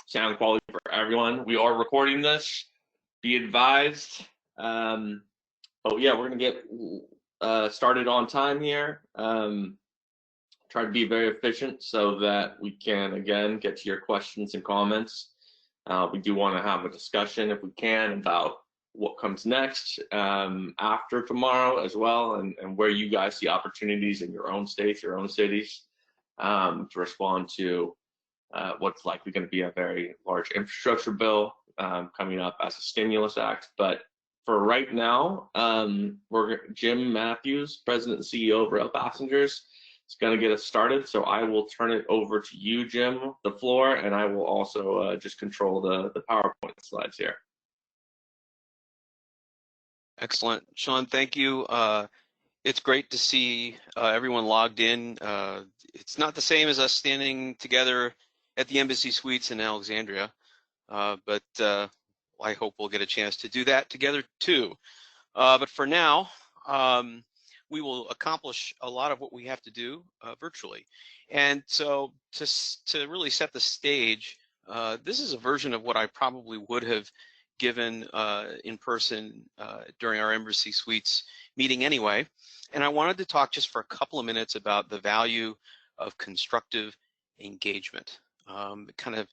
sound quality for everyone. We are recording this. Be advised. But yeah, we're gonna get started on time here. Try to be very efficient so that we can again get to your questions and comments. We do want to have a discussion if we can about what comes next after tomorrow as well, and where you guys see opportunities in your own states, your own cities, to respond to what's likely going to be a very large infrastructure bill coming up as a stimulus act. But for right now, Jim Matthews, President and CEO of Rail Passengers, is going to get us started. So I will turn it over to you, Jim, the floor, and I will also just control the PowerPoint slides here. Excellent. Sean, thank you. It's great to see everyone logged in. It's not the same as us standing together at the Embassy Suites in Alexandria, but I hope we'll get a chance to do that together too. But for now, we will accomplish a lot of what we have to do virtually. And so to really set the stage, this is a version of what I probably would have given in person during our Embassy Suites meeting anyway. And I wanted to talk just for a couple of minutes about the value of constructive engagement, kind of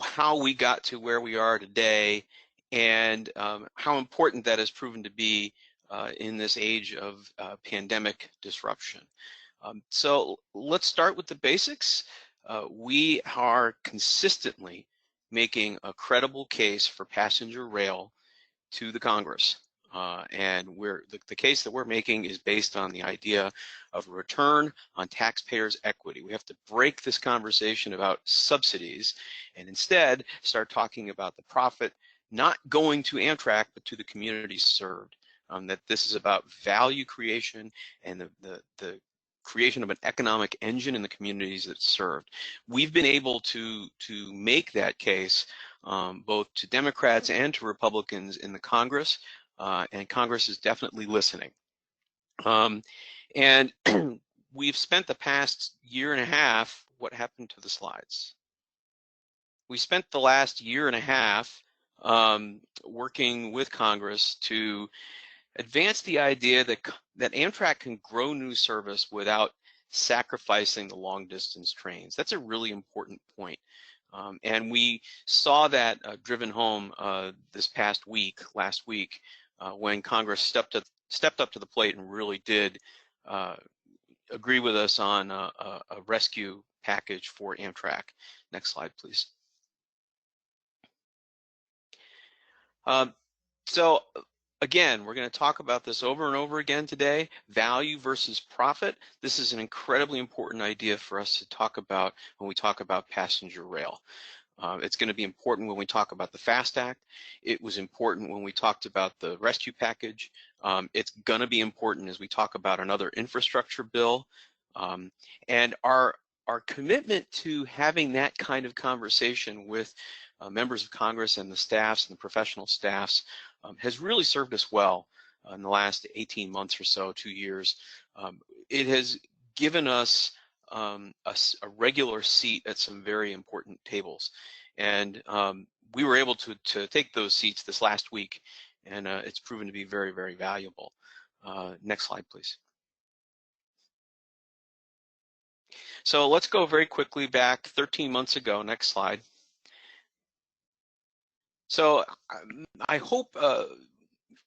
how we got to where we are today, and how important that has proven to be in this age of pandemic disruption. So let's start with the basics. We are consistently making a credible case for passenger rail to the Congress. And the case that we're making is based on the idea of return on taxpayers' equity. We have to break this conversation about subsidies and instead start talking about the profit not going to Amtrak, but to the communities served. That this is about value creation and the creation of an economic engine in the communities that's served. We've been able to make that case both to Democrats and to Republicans in the Congress, and Congress is definitely listening. And we've spent the past year and a half, what happened to the slides? We spent the last year and a half working with Congress to advance the idea that Amtrak can grow new service without sacrificing the long distance trains. That's a really important point. And we saw that driven home this past week, last week, when Congress stepped up to the plate and really did agree with us on a rescue package for Amtrak. Next slide, please. So again, we're going to talk about this over and over again today, value versus profit. This is an incredibly important idea for us to talk about when we talk about passenger rail. It's going to be important when we talk about the FAST Act. It was important when we talked about the rescue package. It's going to be important as we talk about another infrastructure bill. And our commitment to having that kind of conversation with members of Congress and the staffs and the professional staffs has really served us well in the last 18 months or so, 2 years. It has given us a regular seat at some very important tables. And we were able to take those seats this last week, and it's proven to be very, very valuable. Next slide, please. So let's go very quickly back 13 months ago. Next slide. So I hope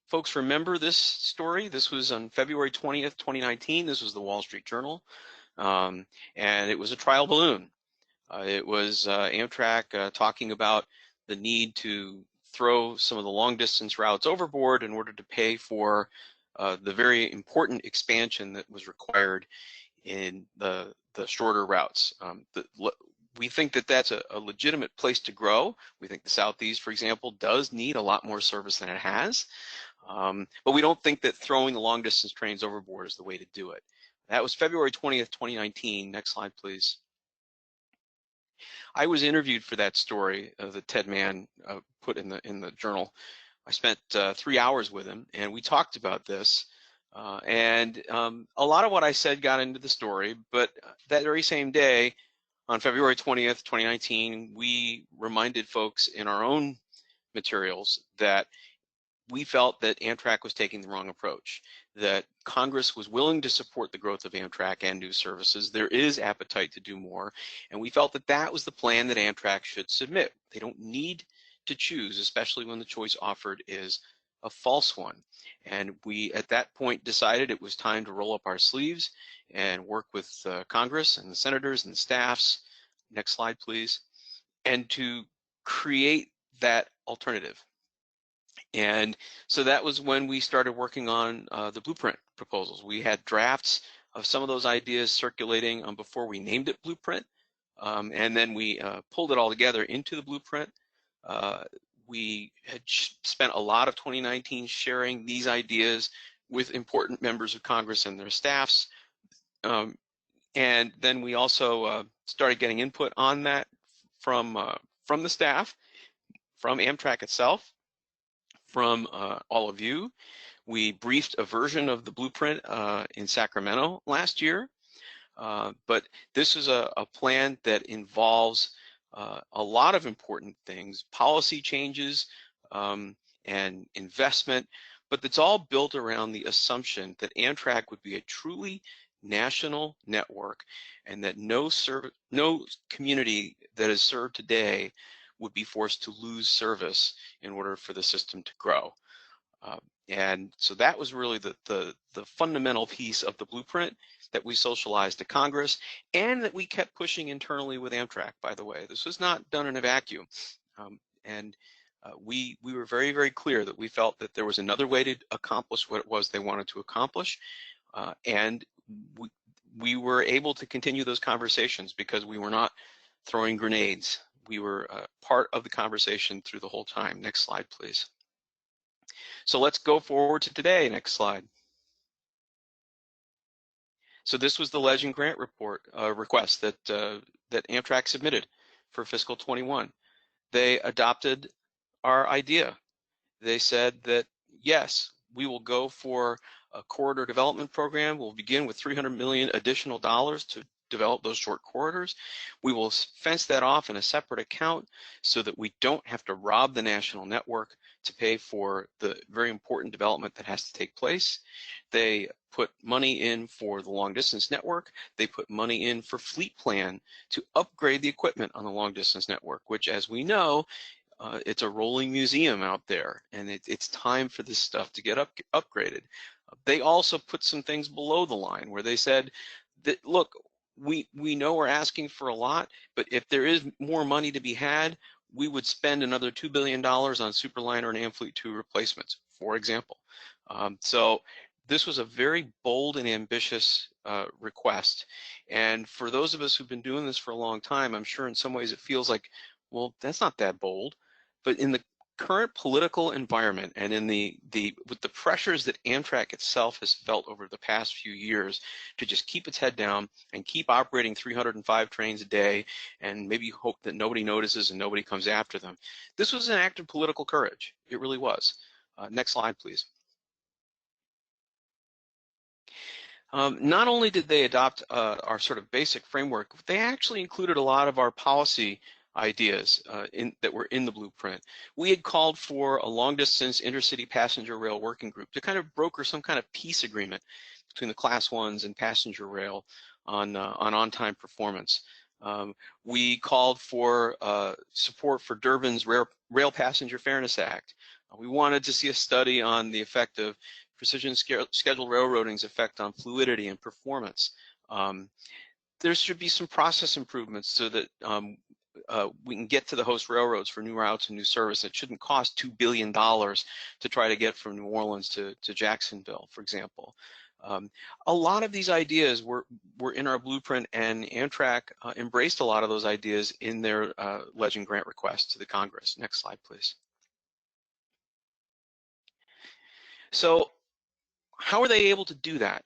folks remember this story. This was on February 20th, 2019. This was the Wall Street Journal, and it was a trial balloon. It was Amtrak talking about the need to throw some of the long distance routes overboard in order to pay for the very important expansion that was required in the shorter routes. We think that that's a legitimate place to grow. We think the Southeast, for example, does need a lot more service than it has. But we don't think that throwing the long distance trains overboard is the way to do it. That was February 20th, 2019. Next slide, please. I was interviewed for that story that Ted Mann put in the journal. I spent 3 hours with him, and we talked about this. And a lot of what I said got into the story, but that very same day, On February 20th, 2019, we reminded folks in our own materials that we felt that Amtrak was taking the wrong approach, that Congress was willing to support the growth of Amtrak and new services. There is appetite to do more, and we felt that that was the plan that Amtrak should submit. They don't need to choose, especially when the choice offered is a false one. And we, at that point, decided it was time to roll up our sleeves and work with Congress and the senators and the staffs. Next slide, please. And to create that alternative. And so that was when we started working on the blueprint proposals. We had drafts of some of those ideas circulating before we named it Blueprint. And then we pulled it all together into the blueprint. We had spent a lot of 2019 sharing these ideas with important members of Congress and their staffs. And then we also started getting input on that from the staff, from Amtrak itself, from all of you. We briefed a version of the blueprint in Sacramento last year, but this is a plan that involves a lot of important things, policy changes and investment, but it's all built around the assumption that Amtrak would be a truly national network and that no community that is served today would be forced to lose service in order for the system to grow. And so that was really the fundamental piece of the blueprint that we socialized to Congress and that we kept pushing internally with Amtrak, by the way. This was not done in a vacuum. We were very, very clear that we felt that there was another way to accomplish what it was they wanted to accomplish. And we were able to continue those conversations because we were not throwing grenades. We were part of the conversation through the whole time. Next slide, please. So let's go forward to today. Next slide. So this was the Legend Grant report request that Amtrak submitted for fiscal 21. They adopted our idea. They said that, yes, we will go for a corridor development program. We'll begin with $300 million additional dollars to develop those short corridors. We will fence that off in a separate account so that we don't have to rob the national network to pay for the very important development that has to take place. They put money in for the long distance network. They put money in for Fleet Plan to upgrade the equipment on the long distance network, which, as we know, it's a rolling museum out there, and it's time for this stuff to get upgraded. They also put some things below the line where they said that, look, we know we're asking for a lot, but if there is more money to be had, we would spend another $2 billion on Superliner and Amfleet 2 replacements, for example. So this was a very bold and ambitious request. And for those of us who've been doing this for a long time, I'm sure in some ways it feels like, well, that's not that bold. But in the current political environment and in with the pressures that Amtrak itself has felt over the past few years to just keep its head down and keep operating 305 trains a day and maybe hope that nobody notices and nobody comes after them, this was an act of political courage. It really was. Next slide, please. Not only did they adopt our sort of basic framework, they actually included a lot of our policy ideas that were in the blueprint. We had called for a long-distance intercity passenger rail working group to kind of broker some kind of peace agreement between the Class 1s and passenger rail on-time performance. We called for support for Durbin's Rail Passenger Fairness Act. We wanted to see a study on the effect of precision scheduled railroading's effect on fluidity and performance. There should be some process improvements so that we can get to the host railroads for new routes and new service. It shouldn't cost $2 billion to try to get from New Orleans to Jacksonville, for example. A lot of these ideas were in our blueprint, and Amtrak embraced a lot of those ideas in their Legend Grant request to the Congress. Next slide, please. So how are they able to do that?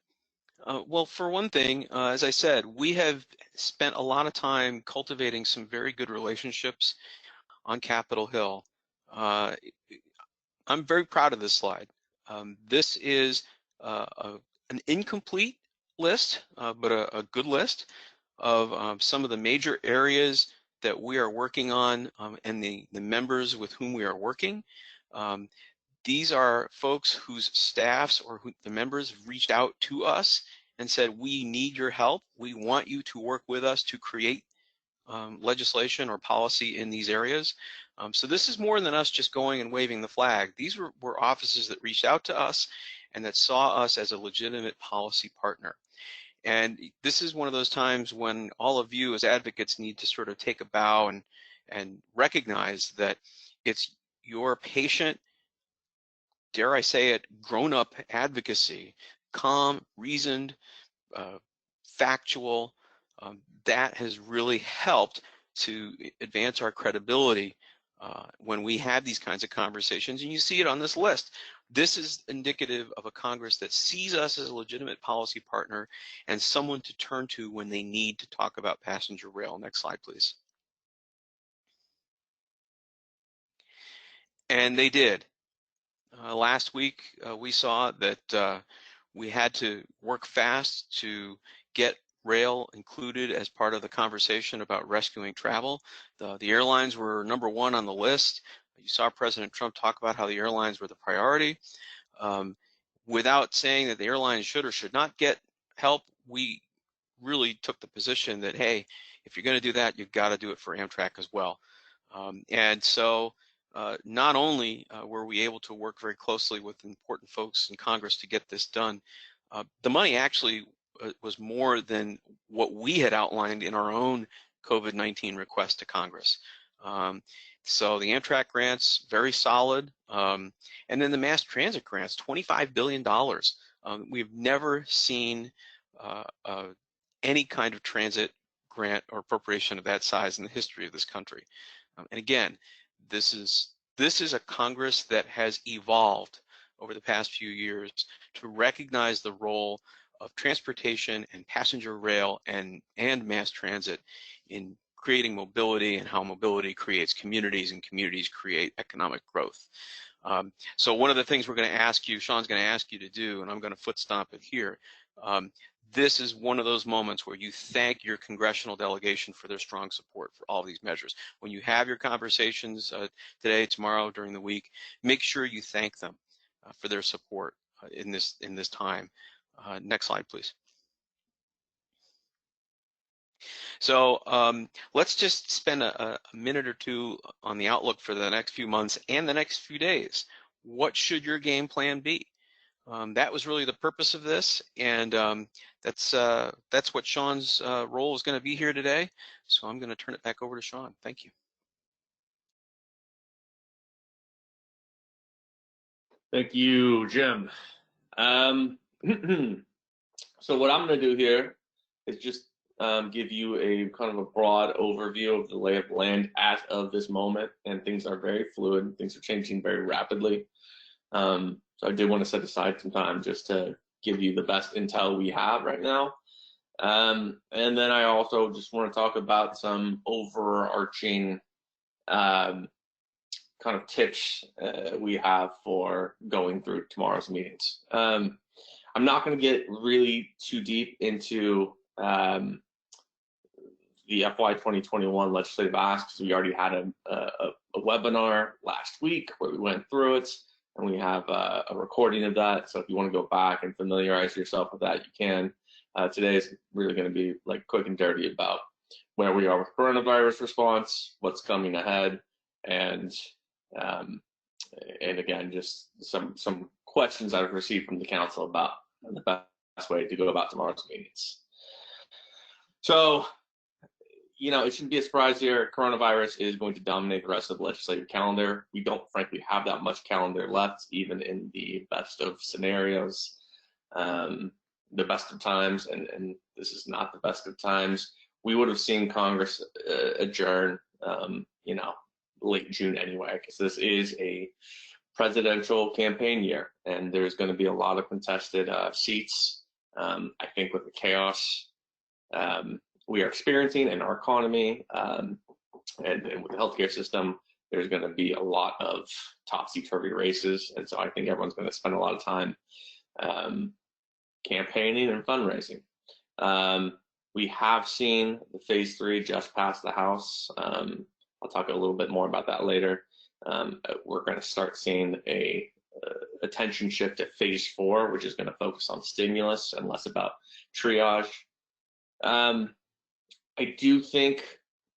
Well, for one thing, as I said, we have spent a lot of time cultivating some very good relationships on Capitol Hill. I'm very proud of this slide. This is an incomplete list, but a good list. of some of the major areas that we are working on and the members with whom we are working. These are folks whose staffs or the members reached out to us and said, we need your help. We want you to work with us to create legislation or policy in these areas. So this is more than us just going and waving the flag. These were offices that reached out to us and that saw us as a legitimate policy partner. And this is one of those times when all of you as advocates need to sort of take a bow and recognize that it's your patient, dare I say it, grown-up advocacy, calm, reasoned, factual, that has really helped to advance our credibility when we have these kinds of conversations. And you see it on this list. This is indicative of a Congress that sees us as a legitimate policy partner and someone to turn to when they need to talk about passenger rail. Next slide, please. And they did. Last week, we saw that we had to work fast to get rail included as part of the conversation about rescuing travel. The airlines were #1 on the list. You saw President Trump talk about how the airlines were the priority. Without saying that the airlines should or should not get help, we really took the position that, hey, if you're going to do that, you've got to do it for Amtrak as well. And so not only were we able to work very closely with important folks in Congress to get this done, the money actually was more than what we had outlined in our own COVID-19 request to Congress. So the Amtrak grants, very solid. And then the mass transit grants, $25 billion. We've never seen any kind of transit grant or appropriation of that size in the history of this country. And again, this is a Congress that has evolved over the past few years to recognize the role of transportation and passenger rail and mass transit in creating mobility and how mobility creates communities and communities create economic growth. So one of the things we're going to ask you, Sean's going to ask you to do, and I'm going to foot stomp it here, this is one of those moments where you thank your congressional delegation for their strong support for all these measures. When you have your conversations today, tomorrow, during the week, make sure you thank them for their support in this time. Next slide, please. So let's just spend a minute or two on the outlook for the next few months and the next few days. What should your game plan be? That was really the purpose of this, and that's what Sean's role is going to be here today. So I'm going to turn it back over to Sean. Thank you. Thank you, Jim. So what I'm going to do here is just give you a kind of a broad overview of the lay of the land as of this moment, and things are very fluid. Things are changing very rapidly. So I did want to set aside some time just to give you the best intel we have right now. And then I also just want to talk about some overarching kind of tips we have for going through tomorrow's meetings. I'm not going to get really too deep into the FY 2021 legislative asks. We already had a webinar last week where we went through it, and we have a recording of that. So if you want to go back and familiarize yourself with that, you can. Today is really going to be like quick and dirty about where we are with coronavirus response, what's coming ahead, and again, just some questions I've received from the council about the best way to go about tomorrow's meetings. So, you know, it shouldn't be a surprise here. Coronavirus is going to dominate the rest of the legislative calendar. We don't, frankly, have that much calendar left, even in the best of scenarios, the best of times, and this is not the best of times. We would have seen Congress adjourn, you know, late June anyway, because this is a presidential campaign year, and there's going to be a lot of contested seats. I think with the chaos we are experiencing in our economy and with the healthcare system, there's going to be a lot of topsy-turvy races, and so I think everyone's going to spend a lot of time campaigning and fundraising. We have seen the phase 3 just pass the House. I'll talk a little bit more about that later. We're going to start seeing a attention shift to phase 4, which is going to focus on stimulus and less about triage. I do think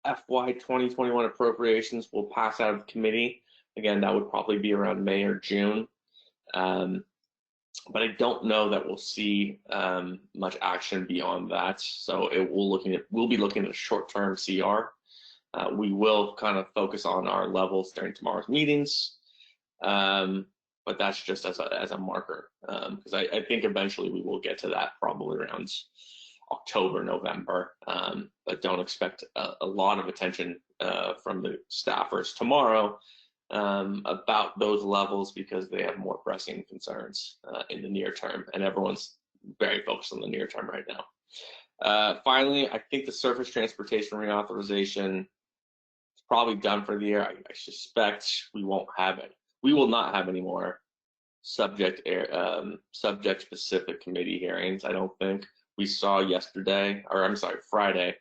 FY 2021 appropriations will pass out of committee. Again, that would probably be around May or June. But I don't know that we'll see much action beyond that. So we'll be looking at a short-term CR. We will kind of focus on our levels during tomorrow's meetings, but that's just as a marker, because I think eventually we will get to that probably around October, November, but don't expect a lot of attention from the staffers tomorrow about those levels, because they have more pressing concerns in the near term, and everyone's very focused on the near term right now. Finally, I think the surface transportation reauthorization is probably done for the year. I suspect we won't have it. We will not have any more subject specific committee hearings. I don't think. We saw Friday,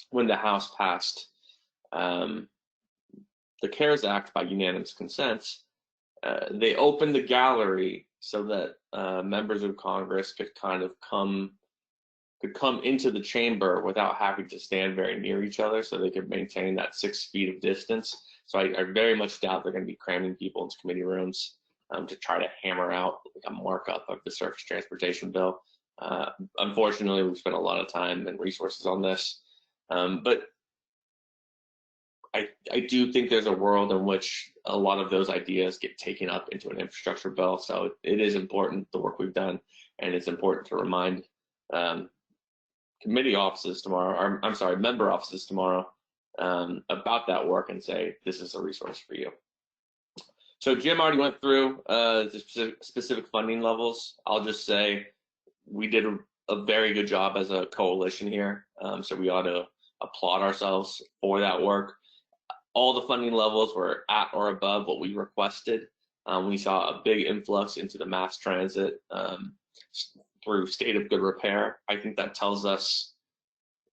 when the House passed the CARES Act by unanimous consent. They opened the gallery so that members of Congress could kind of come into the chamber without having to stand very near each other, so they could maintain that 6 feet of distance. So I very much doubt they're going to be cramming people into committee rooms to try to hammer out a markup of the surface transportation bill. Unfortunately, we've spent a lot of time and resources on this, but I do think there's a world in which a lot of those ideas get taken up into an infrastructure bill. So it is important, the work we've done, and it's important to remind committee offices tomorrow, or I'm sorry, member offices tomorrow, about that work and say, this is a resource for you. So Jim already went through the specific funding levels. I'll just say we did a very good job as a coalition here, so we ought to applaud ourselves for that work. All the funding levels were at or above what we requested. We saw a big influx into the mass transit through state of good repair. I think that tells us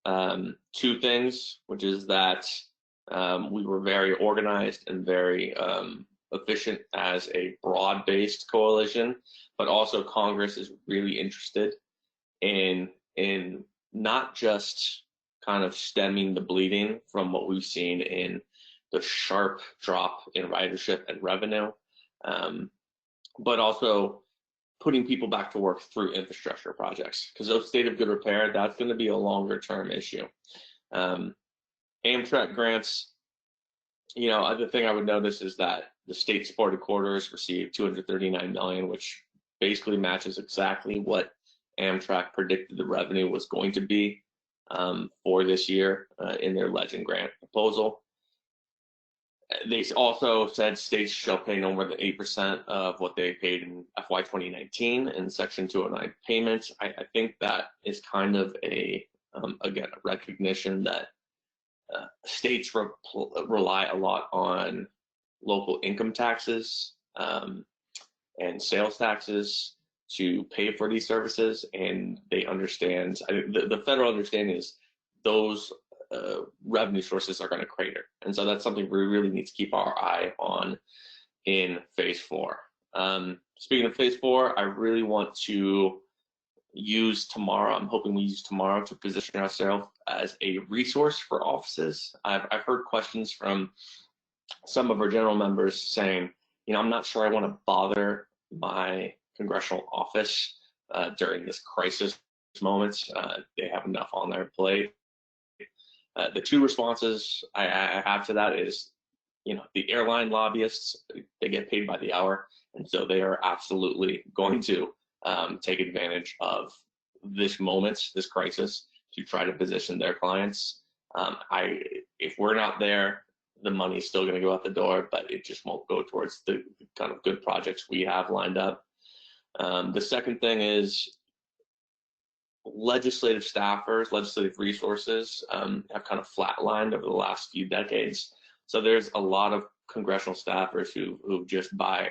2 things, which is that we were very organized and very efficient as a broad-based coalition, but also Congress is really interested in not just kind of stemming the bleeding from what we've seen in the sharp drop in ridership and revenue, but also putting people back to work through infrastructure projects, because those state of good repair, that's going to be a longer term issue. Amtrak grants, other thing I would notice is that the state supported corridors received $239 million, which basically matches exactly what Amtrak predicted the revenue was going to be for this year in their Legend grant proposal. They also said states shall pay no more than 8% of what they paid in FY 2019 in Section 209 payments. I think that is kind of again, a recognition that states rely a lot on local income taxes and sales taxes to pay for these services, and they understand, the federal understanding is those revenue sources are going to crater. And so that's something we really need to keep our eye on in phase 4. Speaking of phase 4, I really want to use tomorrow, I'm hoping we use tomorrow to position ourselves as a resource for offices. I've heard questions from some of our general members saying, I'm not sure I want to bother my congressional office during this crisis moment. They have enough on their plate. The 2 responses I have to that is, the airline lobbyists, they get paid by the hour, and so they are absolutely going to take advantage of this moment, this crisis, to try to position their clients. If we're not there, the money is still going to go out the door, but it just won't go towards the kind of good projects we have lined up. The second thing is legislative staffers, legislative resources have kind of flatlined over the last few decades. So there's a lot of congressional staffers who just by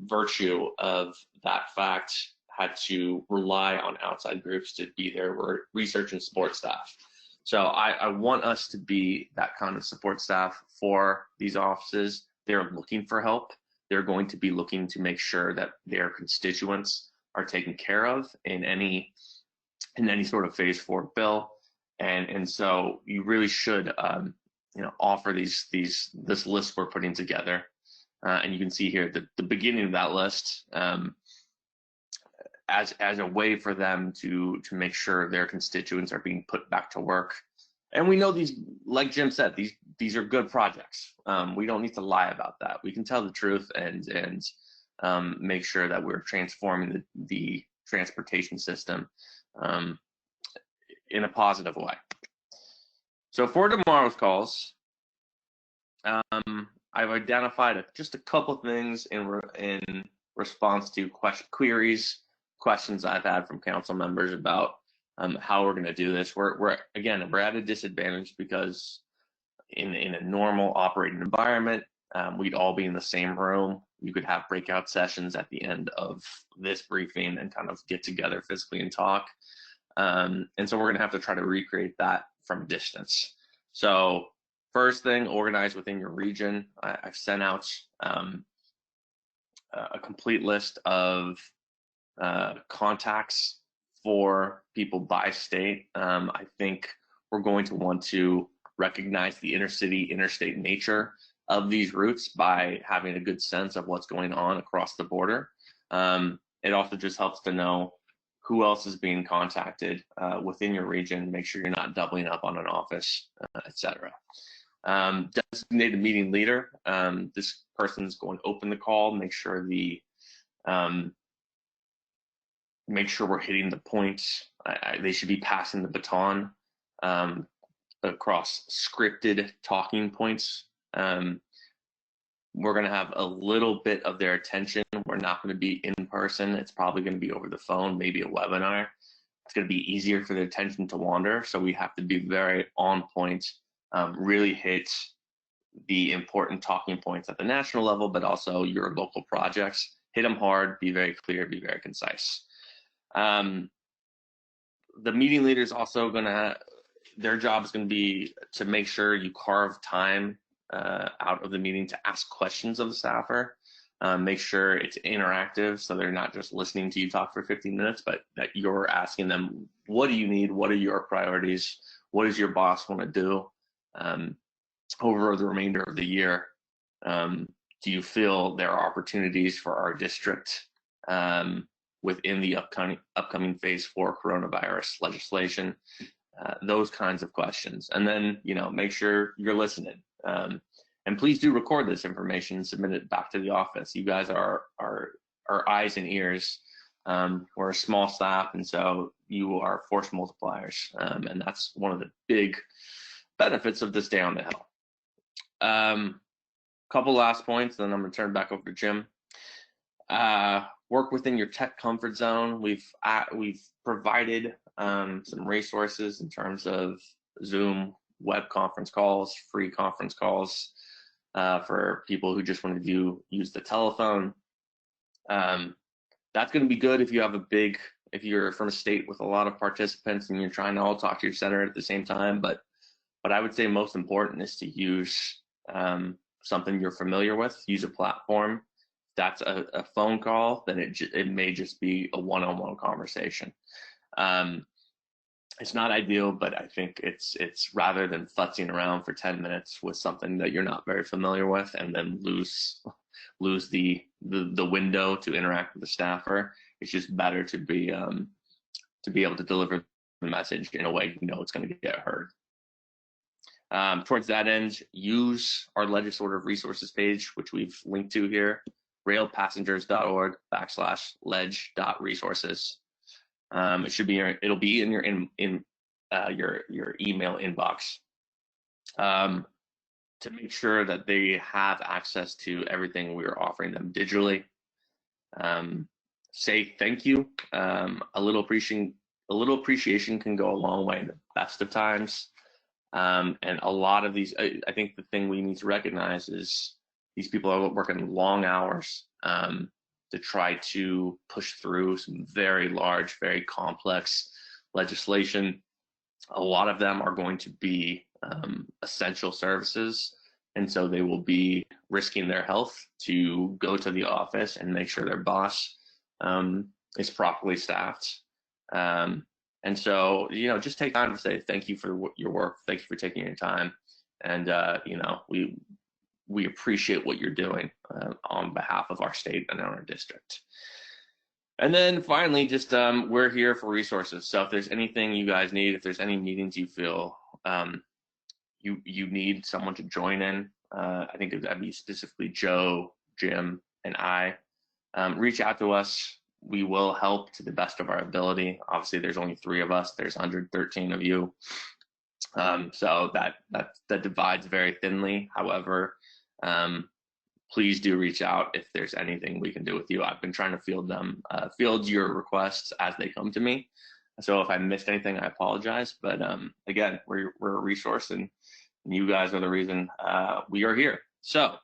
virtue of that fact had to rely on outside groups to be their research and support staff. So I want us to be that kind of support staff for these offices. They're looking for help. They're going to be looking to make sure that their constituents are taken care of in any sort of phase 4 bill. And so you really should offer this list we're putting together. And you can see here the beginning of that list as a way for them to make sure their constituents are being put back to work. And we know these, like Jim said, these are good projects. We don't need to lie about that. We can tell the truth and make sure that we're transforming the transportation system in a positive way. So for tomorrow's calls, I've identified just a couple things in response to questions I've had from council members about how we're going to do this. We're at a disadvantage because in a normal operating environment, we'd all be in the same room. You could have breakout sessions at the end of this briefing and kind of get together physically and talk. And so we're going to have to try to recreate that from a distance. So first thing, organize within your region. I've sent out a complete list of contacts for people by state. I think we're going to want to recognize the interstate nature of these routes by having a good sense of what's going on across the border. It also just helps to know who else is being contacted within your region, make sure you're not doubling up on an office, etc. Designated meeting leader. This person's going to open the call, make sure we're hitting the points. They should be passing the baton across scripted talking points. We're going to have a little bit of their attention. We're not going to be in person. It's probably going to be over the phone, maybe a webinar. It's going to be easier for their attention to wander. So we have to be very on point, really hit the important talking points at the national level, but also your local projects. Hit them hard, be very clear, be very concise. The meeting leader is also their job is going to be to make sure you carve time out of the meeting to ask questions of the staffer. Make sure it's interactive, so they're not just listening to you talk for 15 minutes, but that you're asking them, what do you need? What are your priorities? What does your boss want to do over the remainder of the year? Do you feel there are opportunities for our district within the upcoming phase 4 coronavirus legislation? Those kinds of questions. And then, make sure you're listening. And please do record this information and submit it back to the office. You guys are our eyes and ears. We're a small staff, and so you are force multipliers. And that's one of the big benefits of this day on the Hill. Couple last points, then I'm going to turn it back over to Jim. Work within your tech comfort zone. We've provided some resources in terms of Zoom, web conference calls, free conference calls for people who just want to use the telephone. That's going to be good if you're from a state with a lot of participants and you're trying to all talk to your center at the same time. But I would say most important is to use something you're familiar with. Use a platform. That's a phone call, then it may just be a one-on-one conversation. It's not ideal, but I think it's rather than futzing around for 10 minutes with something that you're not very familiar with and then lose the window to interact with the staffer. It's just better to be able to deliver the message in a way it's going to get heard. Towards that end, use our legislative resources page, which we've linked to here, railpassengers.org/leg.resources. It'll be in your email inbox to make sure that they have access to everything we are offering them digitally. Say thank you. A little appreciation can go a long way in the best of times. And a lot of these, I think the thing we need to recognize is these people are working long hours to to try to push through some very large, very complex legislation. A lot of them are going to be essential services, and so they will be risking their health to go to the office and make sure their boss is properly staffed. And so, just take time to say thank you for your work. Thank you for taking your time. And, we appreciate what you're doing on behalf of our state and our district. And then finally, just we're here for resources. So if there's anything you guys need, if there's any meetings you feel you need someone to join in, I think that'd be specifically Joe, Jim, and I. Reach out to us. We will help to the best of our ability. Obviously, there's only 3 of us. There's 113 of you. So that divides very thinly. However, please do reach out if there's anything we can do with you. I've been trying to field your requests as they come to me. So if I missed anything, I apologize. But again, we're a resource, and you guys are the reason we are here. So,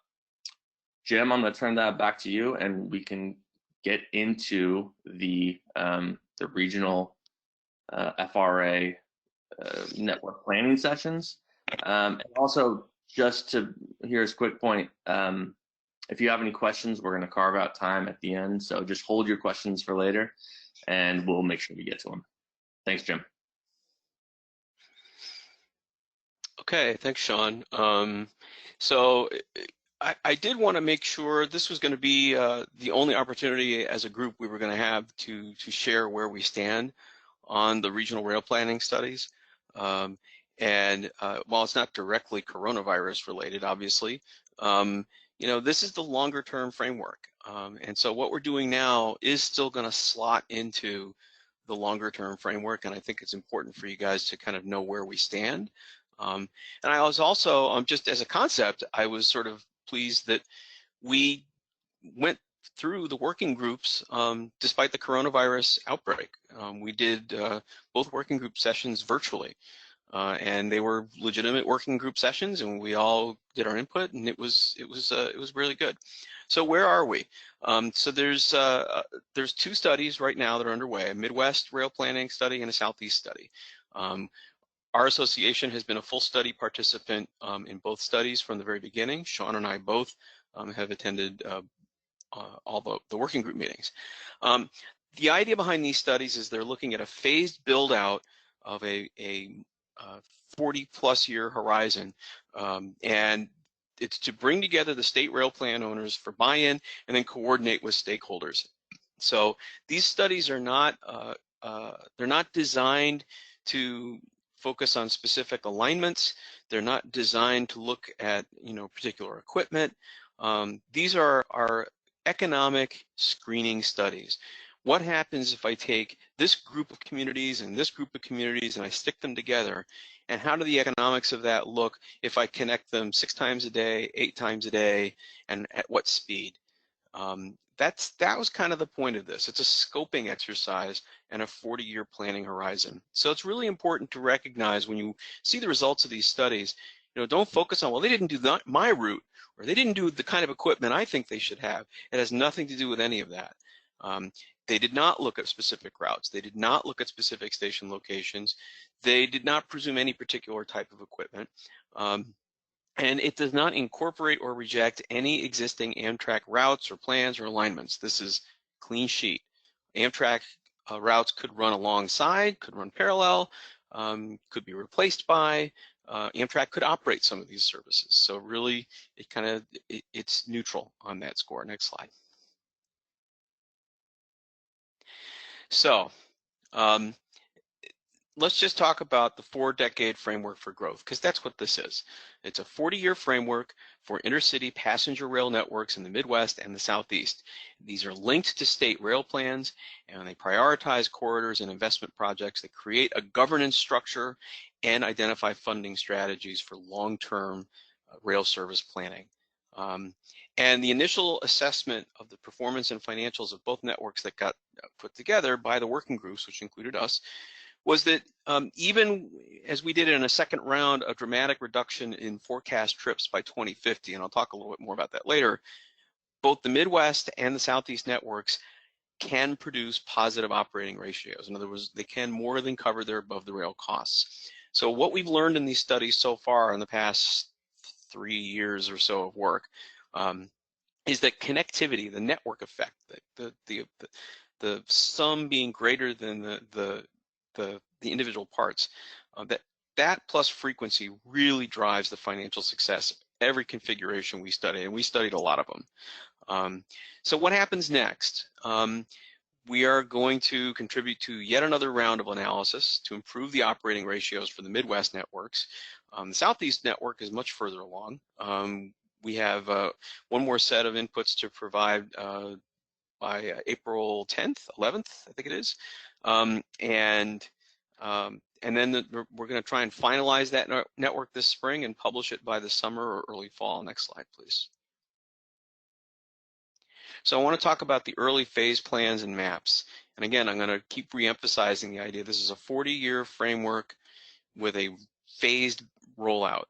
Jim, I'm going to turn that back to you, and we can get into the regional FRA network planning sessions. And also, here's a quick point. If you have any questions, we're going to carve out time at the end. So just hold your questions for later, and we'll make sure we get to them. Thanks, Jim. Okay, thanks, Sean. So I did want to make sure this was going to be the only opportunity as a group we were going to have to share where we stand on the regional rail planning studies. And while it's not directly coronavirus related, obviously, this is the longer term framework. And so what we're doing now is still going to slot into the longer term framework. And I think it's important for you guys to kind of know where we stand. And I was also, just as a concept, I was sort of pleased that we went through the working groups despite the coronavirus outbreak. We did both working group sessions virtually. And they were legitimate working group sessions, and we all did our input, and it was really good. So where are we? So there's 2 studies right now that are underway: a Midwest rail planning study and a Southeast study. Our association has been a full study participant in both studies from the very beginning. Sean and I both have attended all the working group meetings. The idea behind these studies is they're looking at a phased build out of a 40+ year horizon, and it's to bring together the state rail plan owners for buy-in and then coordinate with stakeholders. So these studies are not they're not designed to focus on specific alignments. They're not designed to look at particular equipment. These are economic screening studies. What happens if I take this group of communities and this group of communities and I stick them together, and how do the economics of that look if I connect them 6 times a day, 8 times a day, and at what speed? That was kind of the point of this. It's a scoping exercise and a 40-year planning horizon. So it's really important to recognize when you see the results of these studies, don't focus on, well, they didn't do my route, or they didn't do the kind of equipment I think they should have. It has nothing to do with any of that. They did not look at specific routes. They did not look at specific station locations. They did not presume any particular type of equipment. And it does not incorporate or reject any existing Amtrak routes or plans or alignments. This is clean sheet. Amtrak routes could run alongside, could run parallel, could be replaced by. Amtrak could operate some of these services. So really, it's neutral on that score. Next slide. So let's just talk about the 4-decade framework for growth, because that's what this is. It's a 40-year framework for intercity passenger rail networks in the Midwest and the Southeast. These are linked to state rail plans, and they prioritize corridors and investment projects that create a governance structure and identify funding strategies for long-term rail service planning. And the initial assessment of the performance and financials of both networks that got put together by the working groups, which included us, was that even as we did in a second round, a dramatic reduction in forecast trips by 2050, and I'll talk a little bit more about that later, both the Midwest and the Southeast networks can produce positive operating ratios. In other words, they can more than cover their above the rail costs. So what we've learned in these studies so far in the past 3 years or so of work is that connectivity, the network effect, the sum being greater than the individual parts, that plus frequency really drives the financial success every configuration we study, and we studied a lot of them. So what happens next? We are going to contribute to yet another round of analysis to improve the operating ratios for the Midwest networks. The Southeast network is much further along. We have one more set of inputs to provide by April 10th, 11th, I think it is. And then we're going to try and finalize that network this spring and publish it by the summer or early fall. Next slide, please. So I want to talk about the early phase plans and maps. And again, I'm going to keep re-emphasizing the idea this is a 40-year framework with a phased rollout.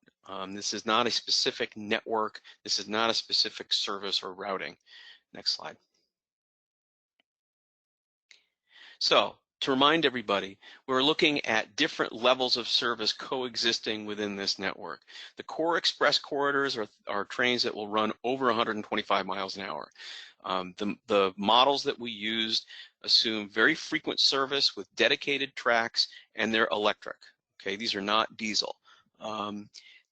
This is not a specific network. This is not a specific service or routing. Next slide. So to remind everybody, we're looking at different levels of service coexisting within this network. The core express corridors are trains that will run over 125 miles an hour. The models that we used assume very frequent service with dedicated tracks, and they're electric. Okay, these are not diesel.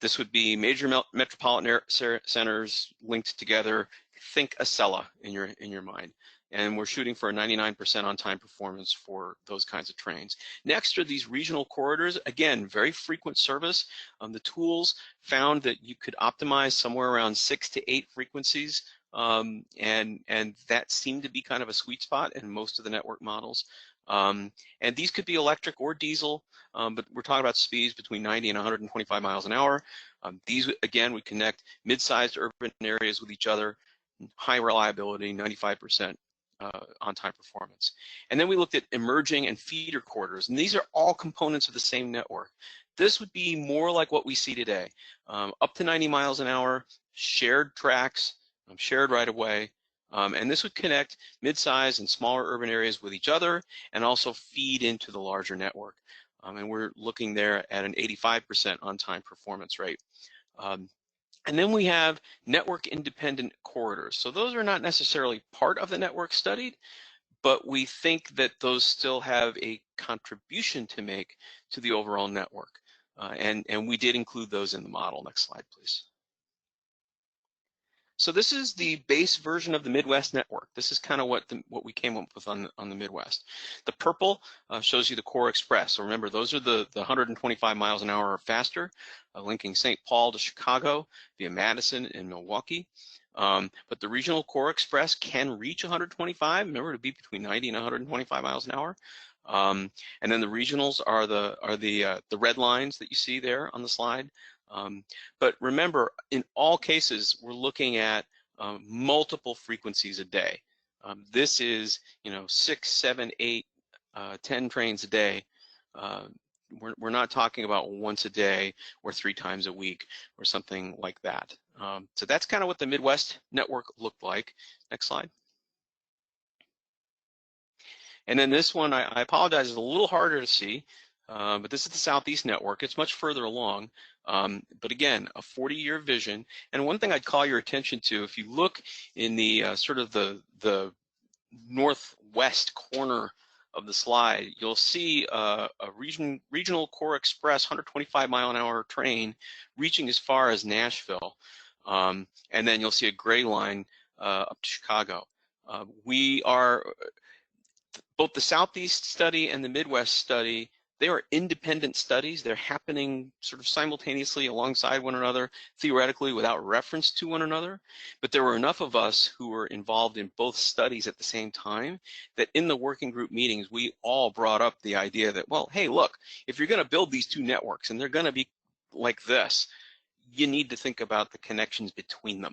This would be major metropolitan centers linked together. Think Acela in your mind. And we're shooting for a 99% on-time performance for those kinds of trains. Next are these regional corridors. Again, very frequent service. The tools found that you could optimize somewhere around 6 to 8 frequencies, and that seemed to be kind of a sweet spot in most of the network models. And these could be electric or diesel, but we're talking about speeds between 90 and 125 miles an hour. These, again, would connect mid-sized urban areas with each other, high reliability, 95%. On-time performance. And then we looked at emerging and feeder corridors, and these are all components of the same network. This would be more like what we see today, up to 90 miles an hour, shared tracks, shared right-of-way, and this would connect mid-sized and smaller urban areas with each other and also feed into the larger network. And we're looking there at an 85% on-time performance rate. And then we have network independent corridors. So those are not necessarily part of the network studied, but we think that those still have a contribution to make to the overall network. And we did include those in the model. Next slide, please. So this is the base version of the Midwest network. This is kind of what we came up with on the Midwest. The purple shows you the core express. So remember, those are the 125 miles an hour or faster, linking St. Paul to Chicago via Madison and Milwaukee. But the regional core express can reach 125. Remember, to be between 90 and 125 miles an hour. And then the regionals are the red lines that you see there on the slide. But remember, in all cases, we're looking at multiple frequencies a day. This is, 6, 7, 8, 10 trains a day. We're not talking about once a day or 3 times a week or something like that. So that's kind of what the Midwest network looked like. Next slide. And then this one, I apologize, is a little harder to see. But this is the Southeast network. It's much further along. But again, a 40-year vision. And one thing I'd call your attention to, if you look in the sort of the northwest corner of the slide, you'll see a regional core express 125 mile an hour train reaching as far as Nashville. And then you'll see a gray line up to Chicago. Both the Southeast study and the Midwest study, they are independent studies. They're happening sort of simultaneously alongside one another, theoretically without reference to one another. But there were enough of us who were involved in both studies at the same time that in the working group meetings, we all brought up the idea that, well, hey, look, if you're going to build these 2 networks and they're going to be like this, you need to think about the connections between them.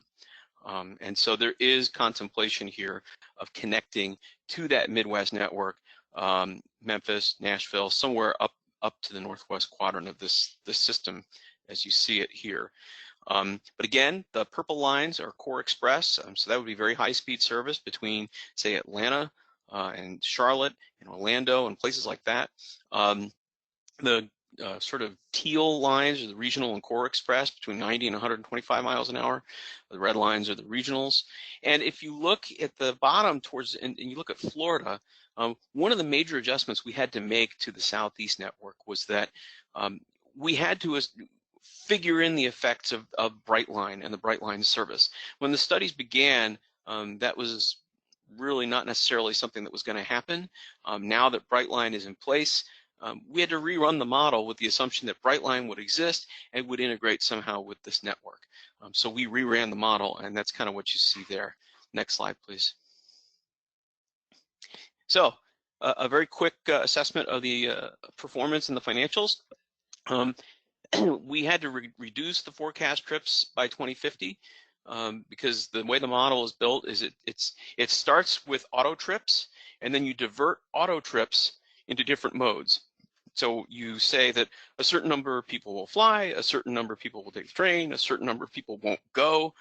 And so there is contemplation here of connecting to that Midwest network, Memphis, Nashville, somewhere up to the northwest quadrant of this system as you see it here. But again, the purple lines are Core Express, so that would be very high-speed service between, say, Atlanta and Charlotte and Orlando and places like that. The sort of teal lines are the regional and Core Express between 90 and 125 miles an hour. The red lines are the regionals. And if you look at the bottom towards, and you look at Florida, one of the major adjustments we had to make to the Southeast network was that we had to figure in the effects of Brightline and the Brightline service. When the studies began, that was really not necessarily something that was going to happen. Now that Brightline is in place, we had to rerun the model with the assumption that Brightline would exist and would integrate somehow with this network. So we reran the model, and that's kind of what you see there. Next slide, please. So a very quick assessment of the performance and the financials. We had to reduce the forecast trips by 2050 because the way the model is built is it starts with auto trips, and then you divert auto trips into different modes. So you say that a certain number of people will fly, a certain number of people will take the train, a certain number of people won't go.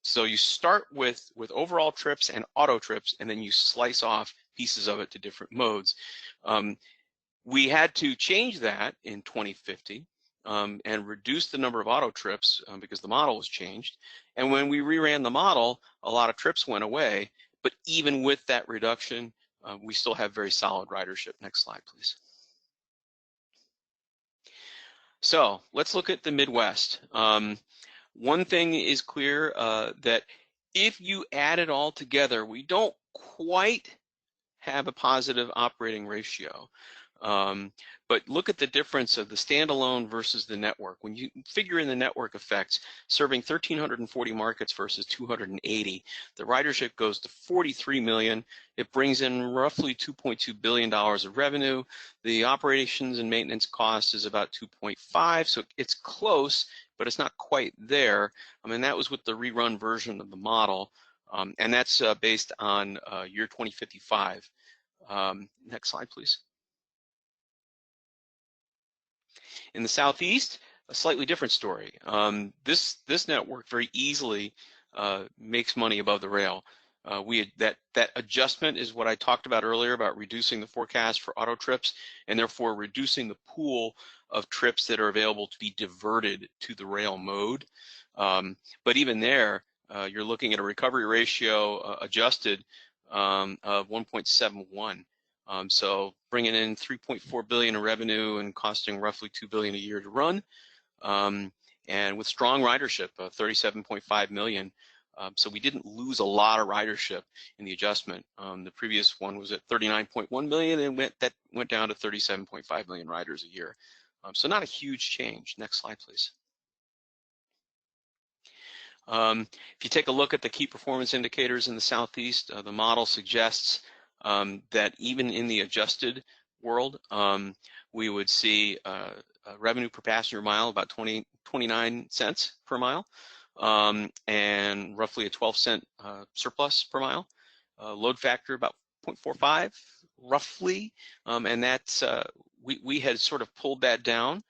So you start with overall trips and auto trips, and then you slice off pieces of it to different modes. We had to change that in 2050 and reduce the number of auto trips because the model was changed. And when we reran the model, a lot of trips went away. But even with that reduction, we still have very solid ridership. Next slide, please. So let's look at the Midwest. One thing is clear that if you add it all together, we don't quite have a positive operating ratio. But look at the difference of the standalone versus the network. When you figure in the network effects, serving 1,340 markets versus 280, the ridership goes to 43 million. It brings in roughly $2.2 billion of revenue. The operations and maintenance cost is about 2.5, so it's close, but it's not quite there. I mean, that was with the rerun version of the model, and that's based on year 2055. Next slide, please. In the Southeast, a slightly different story. This network very easily makes money above the rail. That adjustment is what I talked about earlier about reducing the forecast for auto trips and therefore reducing the pool of trips that are available to be diverted to the rail mode. But even there, you're looking at a recovery ratio adjusted of 1.71. So bringing in 3.4 billion in revenue and costing roughly 2 billion a year to run, and with strong ridership of 37.5 million. So we didn't lose a lot of ridership in the adjustment. The previous one was at 39.1 million and that went down to 37.5 million riders a year. So not a huge change. Next slide, please. If you take a look at the key performance indicators in the Southeast, the model suggests that even in the adjusted world, we would see revenue per passenger mile about 29 cents per mile, and roughly a 12-cent surplus per mile. Load factor about 0.45 roughly, and that's we had sort of pulled that down.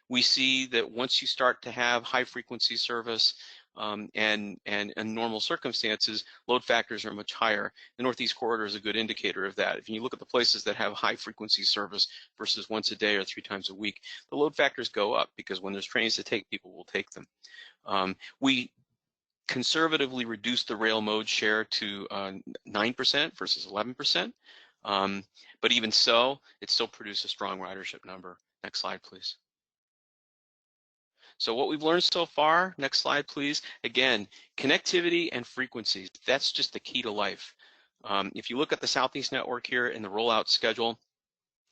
We see that once you start to have high frequency service and in normal circumstances, load factors are much higher. The Northeast Corridor is a good indicator of that. If you look at the places that have high frequency service versus once a day or 3 times a week, the load factors go up because when there's trains to take, people will take them. We conservatively reduced the rail mode share to 9% versus 11%. But even so, it still produced a strong ridership number. Next slide, please. So what we've learned so far, next slide, please. Again, connectivity and frequencies, that's just the key to life. If you look at the Southeast network here in the rollout schedule,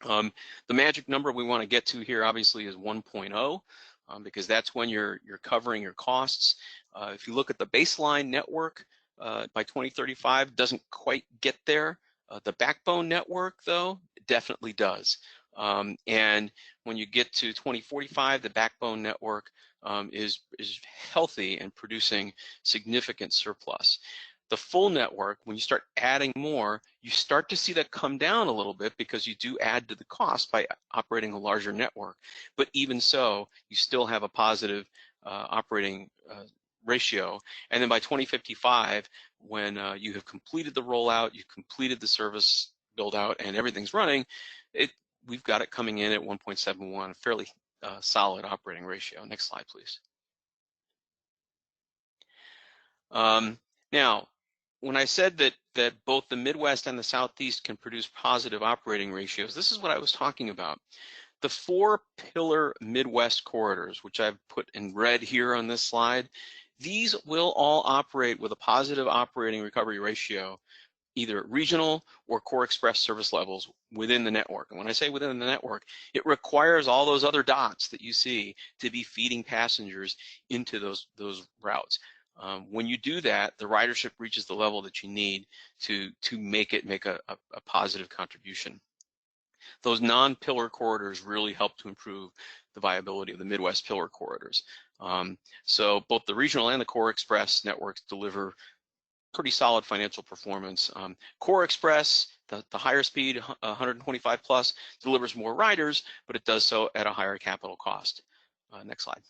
the magic number we want to get to here obviously is 1.0 because that's when you're covering your costs. If you look at the baseline network by 2035, doesn't quite get there. The backbone network, though, definitely does. And when you get to 2045, the backbone network is healthy and producing significant surplus. The full network, when you start adding more, you start to see that come down a little bit because you do add to the cost by operating a larger network. But even so, you still have a positive operating ratio. And then by 2055, when you have completed the rollout, you've completed the service build out, and everything's running, we've got it coming in at 1.71, fairly solid operating ratio. Next slide, please. Now, when I said that both the Midwest and the Southeast can produce positive operating ratios, this is what I was talking about. The 4 pillar Midwest corridors, which I've put in red here on this slide, these will all operate with a positive operating recovery ratio, either regional or core express service levels within the network. And when I say within the network, it requires all those other dots that you see to be feeding passengers into those routes. When you do that, the ridership reaches the level that you need to make a positive contribution. Those non-pillar corridors really help to improve the viability of the Midwest pillar corridors. So both the regional and the core express networks deliver pretty solid financial performance. Core Express, the higher speed, 125 plus, delivers more riders, but it does so at a higher capital cost. Next slide.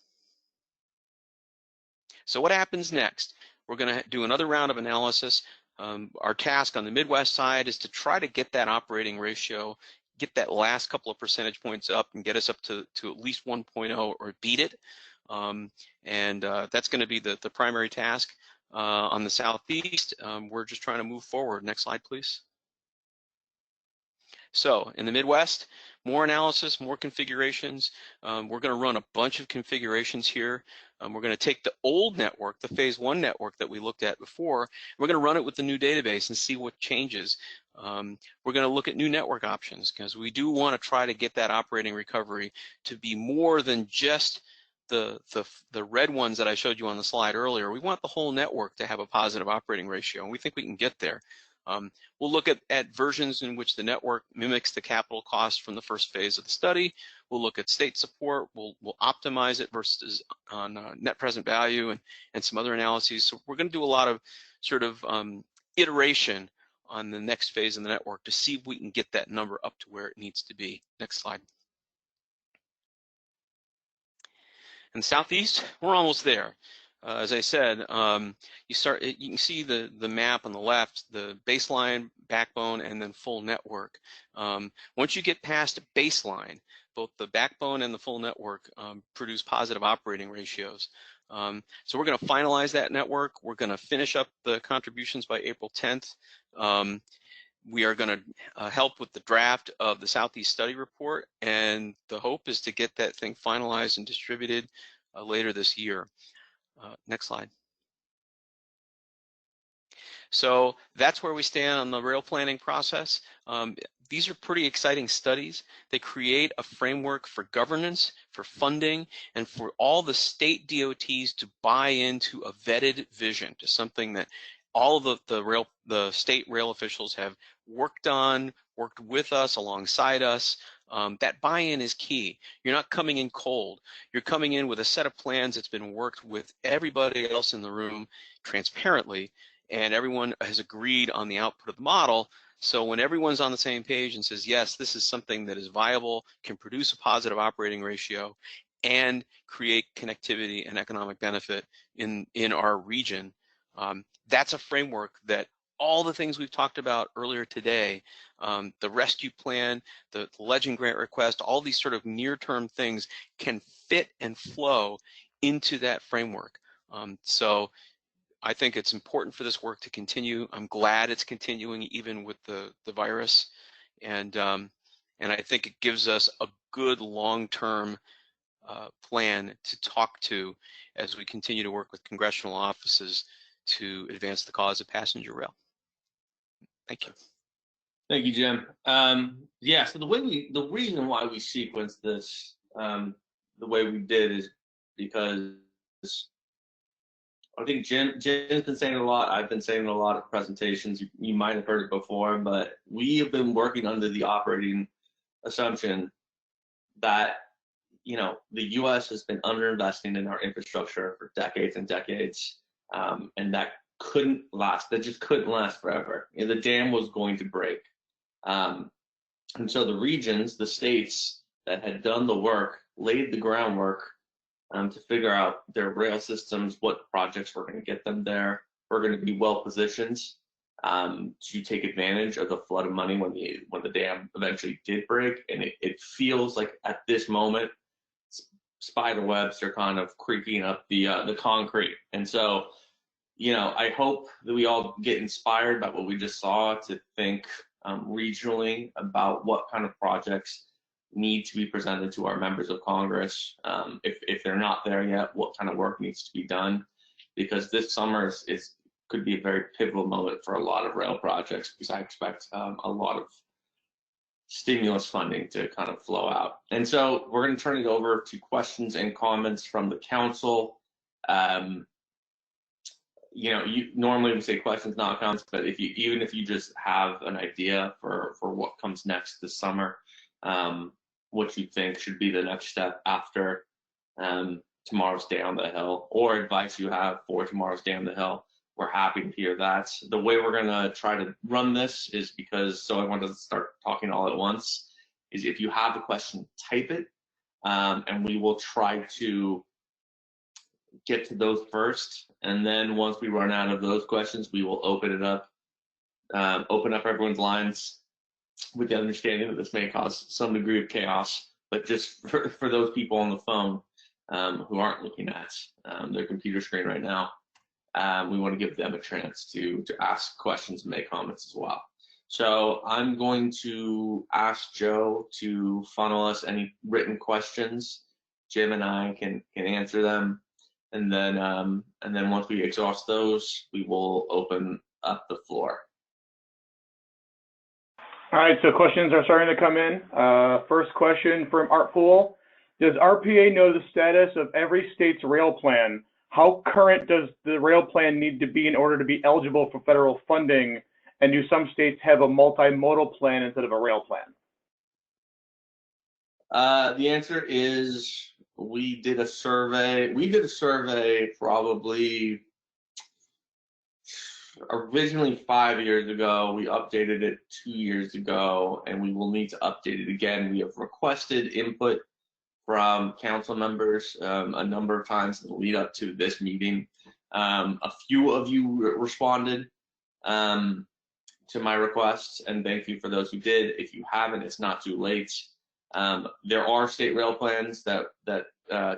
So what happens next? We're going to do another round of analysis. Our task on the Midwest side is to try to get that operating ratio, get that last couple of percentage points up and get us up to at least 1.0 or beat it. That's going to be the primary task. On the Southeast, we're just trying to move forward. Next slide, please. So in the Midwest, more analysis, more configurations. We're going to run a bunch of configurations here. We're going to take the old network, the phase 1 network that we looked at before. We're going to run it with the new database and see what changes. We're going to look at new network options because we do want to try to get that operating recovery to be more than just the red ones that I showed you on the slide earlier. We want the whole network to have a positive operating ratio, and we think we can get there. We'll look at versions in which the network mimics the capital cost from the first phase of the study. We'll look at state support. We'll optimize it versus on net present value and some other analyses. So we're going to do a lot of sort of iteration on the next phase of the network to see if we can get that number up to where it needs to be. Next slide. In the Southeast, we're almost there. As I said, you can see the map on the left, the baseline, backbone, and then full network. Once you get past baseline, both the backbone and the full network produce positive operating ratios. So we're going to finalize that network. We're going to finish up the contributions by April 10th. We are going to help with the draft of the Southeast Study Report, and the hope is to get that thing finalized and distributed later this year. Next slide. So that's where we stand on the rail planning process. These are pretty exciting studies. They create a framework for governance, for funding, and for all the state DOTs to buy into a vetted vision, to something that all of the state rail officials have worked with us, alongside us. That buy-in is key. You're not coming in cold. You're coming in with a set of plans that's been worked with everybody else in the room transparently, and everyone has agreed on the output of the model. So when everyone's on the same page and says, yes, this is something that is viable, can produce a positive operating ratio, and create connectivity and economic benefit in our region, that's a framework that all the things we've talked about earlier today, the rescue plan, the Legend grant request, all these sort of near-term things can fit and flow into that framework. So I think it's important for this work to continue. I'm glad it's continuing even with the virus, and I think it gives us a good long-term plan to talk to as we continue to work with congressional offices to advance the cause of passenger rail. Thank you. Thank you, Jim. Yeah, so the reason why we sequenced this the way we did is because I think Jim's been saying it a lot. I've been saying it a lot of presentations. You might have heard it before, but we have been working under the operating assumption that the U.S. has been underinvesting in our infrastructure for decades and decades, and that couldn't last. That just couldn't last forever. The dam was going to break. Um, and so the regions, the states that had done the work, laid the groundwork to figure out their rail systems, what projects were going to get them there. We're going to be well positioned to take advantage of the flood of money when the dam eventually did break. And it feels like at this moment, spider webs are kind of creaking up the concrete. And so, I hope that we all get inspired by what we just saw to think regionally about what kind of projects need to be presented to our members of Congress. If they're not there yet, what kind of work needs to be done? Because this summer could be a very pivotal moment for a lot of rail projects, because I expect a lot of stimulus funding to kind of flow out. And so we're going to turn it over to questions and comments from the council. You normally would say questions, not comments, but even if you just have an idea for what comes next this summer, what you think should be the next step after tomorrow's Day on the Hill, or advice you have for tomorrow's Day on the Hill, we're happy to hear that. The way we're gonna try to run this is so everyone doesn't start talking all at once, is if you have a question, type it, and we will try to get to those first, and then once we run out of those questions, we will open up everyone's lines, with the understanding that this may cause some degree of chaos, but just for those people on the phone who aren't looking at their computer screen right now, we want to give them a chance to ask questions and make comments as well. So I'm going to ask Joe to funnel us any written questions. Jim and I can answer them. And then once we exhaust those, we will open up the floor. All right, so questions are starting to come in. First question from Art Pool. Does RPA know the status of every state's rail plan? How current does the rail plan need to be in order to be eligible for federal funding? And do some states have a multimodal plan instead of a rail plan? The answer is we did a survey. We did a survey probably originally 5 years ago. We updated it 2 years ago, and we will need to update it again. We have requested input from council members a number of times in the lead up to this meeting. A few of you responded to my requests, and thank you for those who did. If you haven't, it's not too late. There are state rail plans that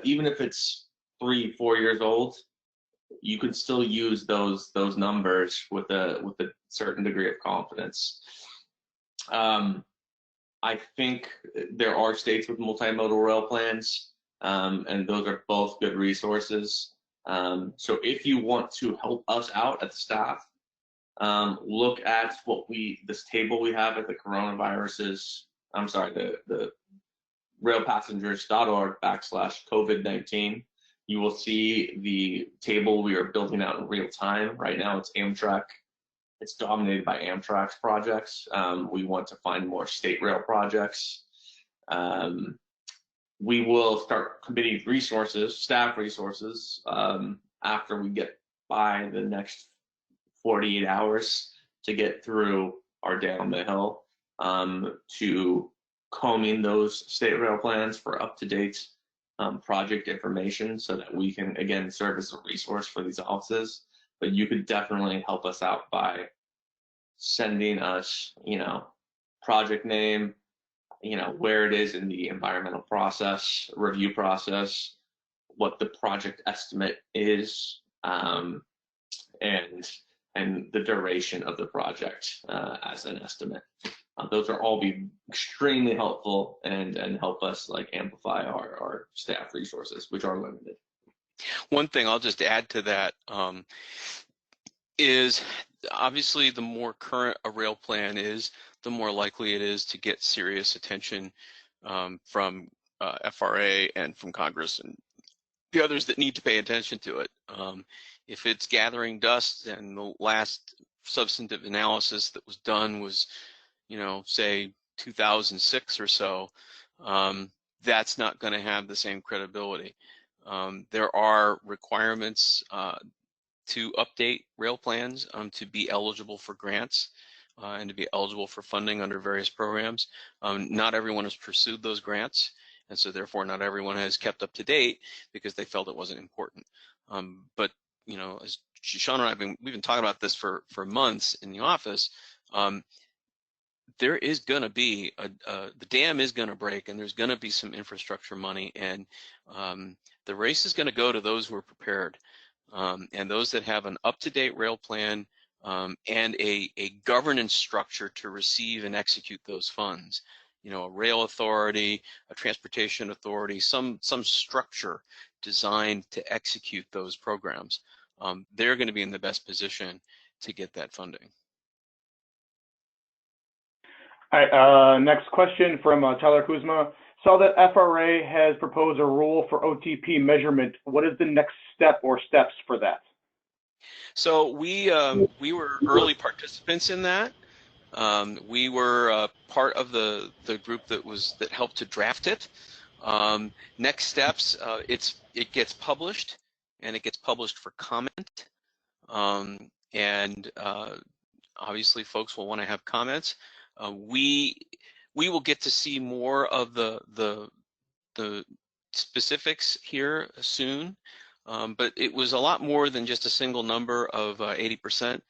even if it's 3-4 years old, you can still use those numbers with a certain degree of confidence. I think there are states with multimodal rail plans, and those are both good resources. So if you want to help us out at the staff, look at this table we have at the the railpassengers.org/COVID-19. You will see the table we are building out in real time. Right now it's Amtrak. It's dominated by Amtrak's projects. We want to find more state rail projects. We will start committing resources, staff resources, after we get by the next 48 hours to get through our Day on the Hill, to combing those state rail plans for up-to-date project information, so that we can again serve as a resource for these offices. But you could definitely help us out by sending us, project name, where it is in the environmental review process, what the project estimate is, and the duration of the project as an estimate. Those are all be extremely helpful and help us amplify our staff resources, which are limited. One thing I'll just add to that is obviously the more current a rail plan is, the more likely it is to get serious attention from FRA and from Congress and the others that need to pay attention to it. If it's gathering dust, and the last substantive analysis that was done was, say 2006 or so, that's not going to have the same credibility. There are requirements to update rail plans to be eligible for grants and to be eligible for funding under various programs. Not everyone has pursued those grants, and so therefore not everyone has kept up to date because they felt it wasn't important. But you know, as Sean and we've been talking about this for months in the office. There is going to be the dam is going to break, and there's going to be some infrastructure money, and the race is going to go to those who are prepared, and those that have an up-to-date rail plan and a governance structure to receive and execute those funds. You know, a rail authority, a transportation authority, some structure designed to execute those programs. They're going to be in the best position to get that funding. All right, next question from Tyler Kuzma. Saw that FRA has proposed a rule for OTP measurement. What is the next step or steps for that? So we were early participants in that. We were part of the group that helped to draft it. Next steps, it gets published, and it gets published for comment. Obviously, folks will want to have comments. We will get to see more of the specifics here soon, but it was a lot more than just a single number of 80%.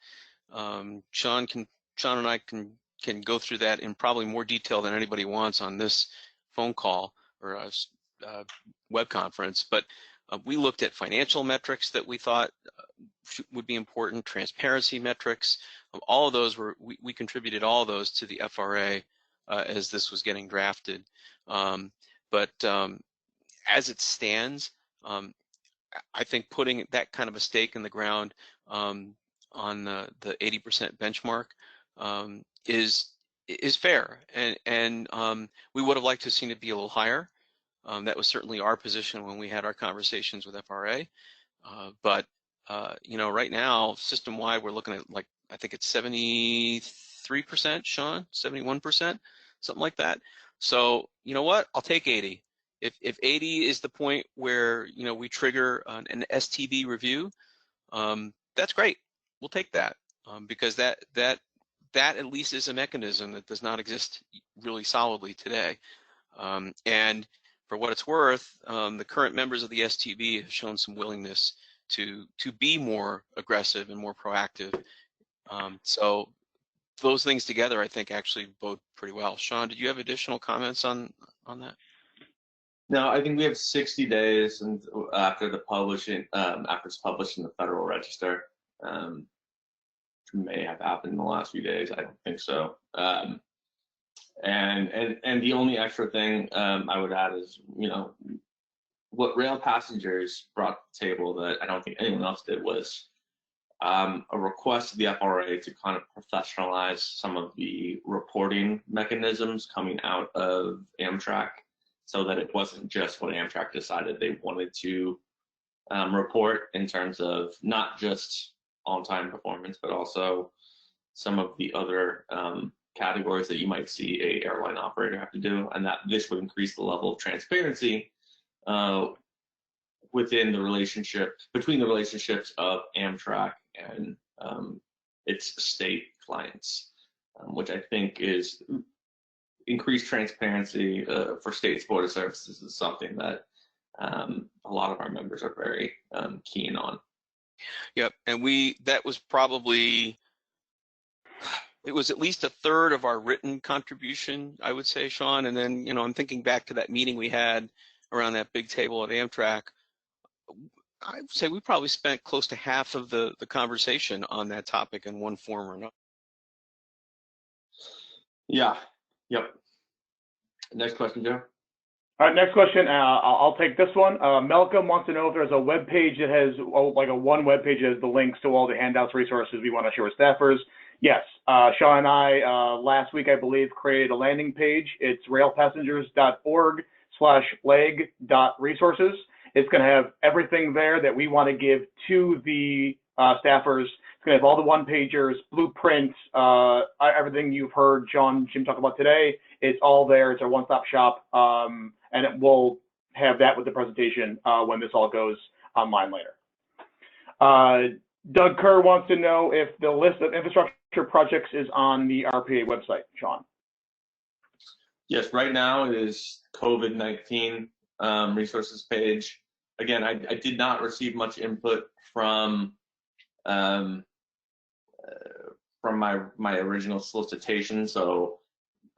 Sean and I can go through that in probably more detail than anybody wants on this phone call or web conference. But we looked at financial metrics that we thought would be important, transparency metrics. All of those we contributed all of those to the FRA as this was getting drafted. But as it stands, I think putting that kind of a stake in the ground on the 80% benchmark is fair, and we would have liked to have seen it be a little higher. That was certainly our position when we had our conversations with FRA. But you know, right now, system-wide, we're looking at, like, I think it's 73%, Sean, 71%, something like that. So you know what? I'll take 80. If 80 is the point where, you know, we trigger an STB review, that's great. We'll take that because that at least is a mechanism that does not exist really solidly today. And for what it's worth, the current members of the STB have shown some willingness to be more aggressive and more proactive. So those things together, I think, actually bode pretty well. Sean, did you have additional comments on that? No, I think we have 60 days and after the publishing, after it's published in the Federal Register, which may have happened in the last few days. I don't think so. And the only extra thing I would add is, you know, what rail passengers brought to the table that I don't think anyone else did was a request to the FRA to kind of professionalize some of the reporting mechanisms coming out of Amtrak, so that it wasn't just what Amtrak decided they wanted to report in terms of not just on-time performance, but also some of the other categories that you might see a airline operator have to do, and that this would increase the level of transparency within the relationship, between the relationships of Amtrak and its state clients, which I think is increased transparency for states board of services is something that a lot of our members are very keen on. Yep, and that was probably, it was at least a third of our written contribution, I would say, Sean. And then, you know, I'm thinking back to that meeting we had around that big table at Amtrak. I would say we probably spent close to half of the conversation on that topic in one form or another. Yeah. Yep. Next question, Joe. All right, next question. I'll take this one. Malcolm wants to know if there's a web page that has, like a one web page that has the links to all the handouts, resources we want to share with staffers. Yes, Sean and I last week, I believe, created a landing page. It's railpassengers.org/leg.resources. It's going to have everything there that we want to give to the staffers. It's going to have all the one-pagers, blueprints, everything you've heard Jim talk about today. It's all there. It's our one-stop shop, and we'll have that with the presentation when this all goes online later. Doug Kerr wants to know if the list of infrastructure projects is on the RPA website, Sean. Yes, right now it is COVID-19 resources page. Again, I did not receive much input from my original solicitation. So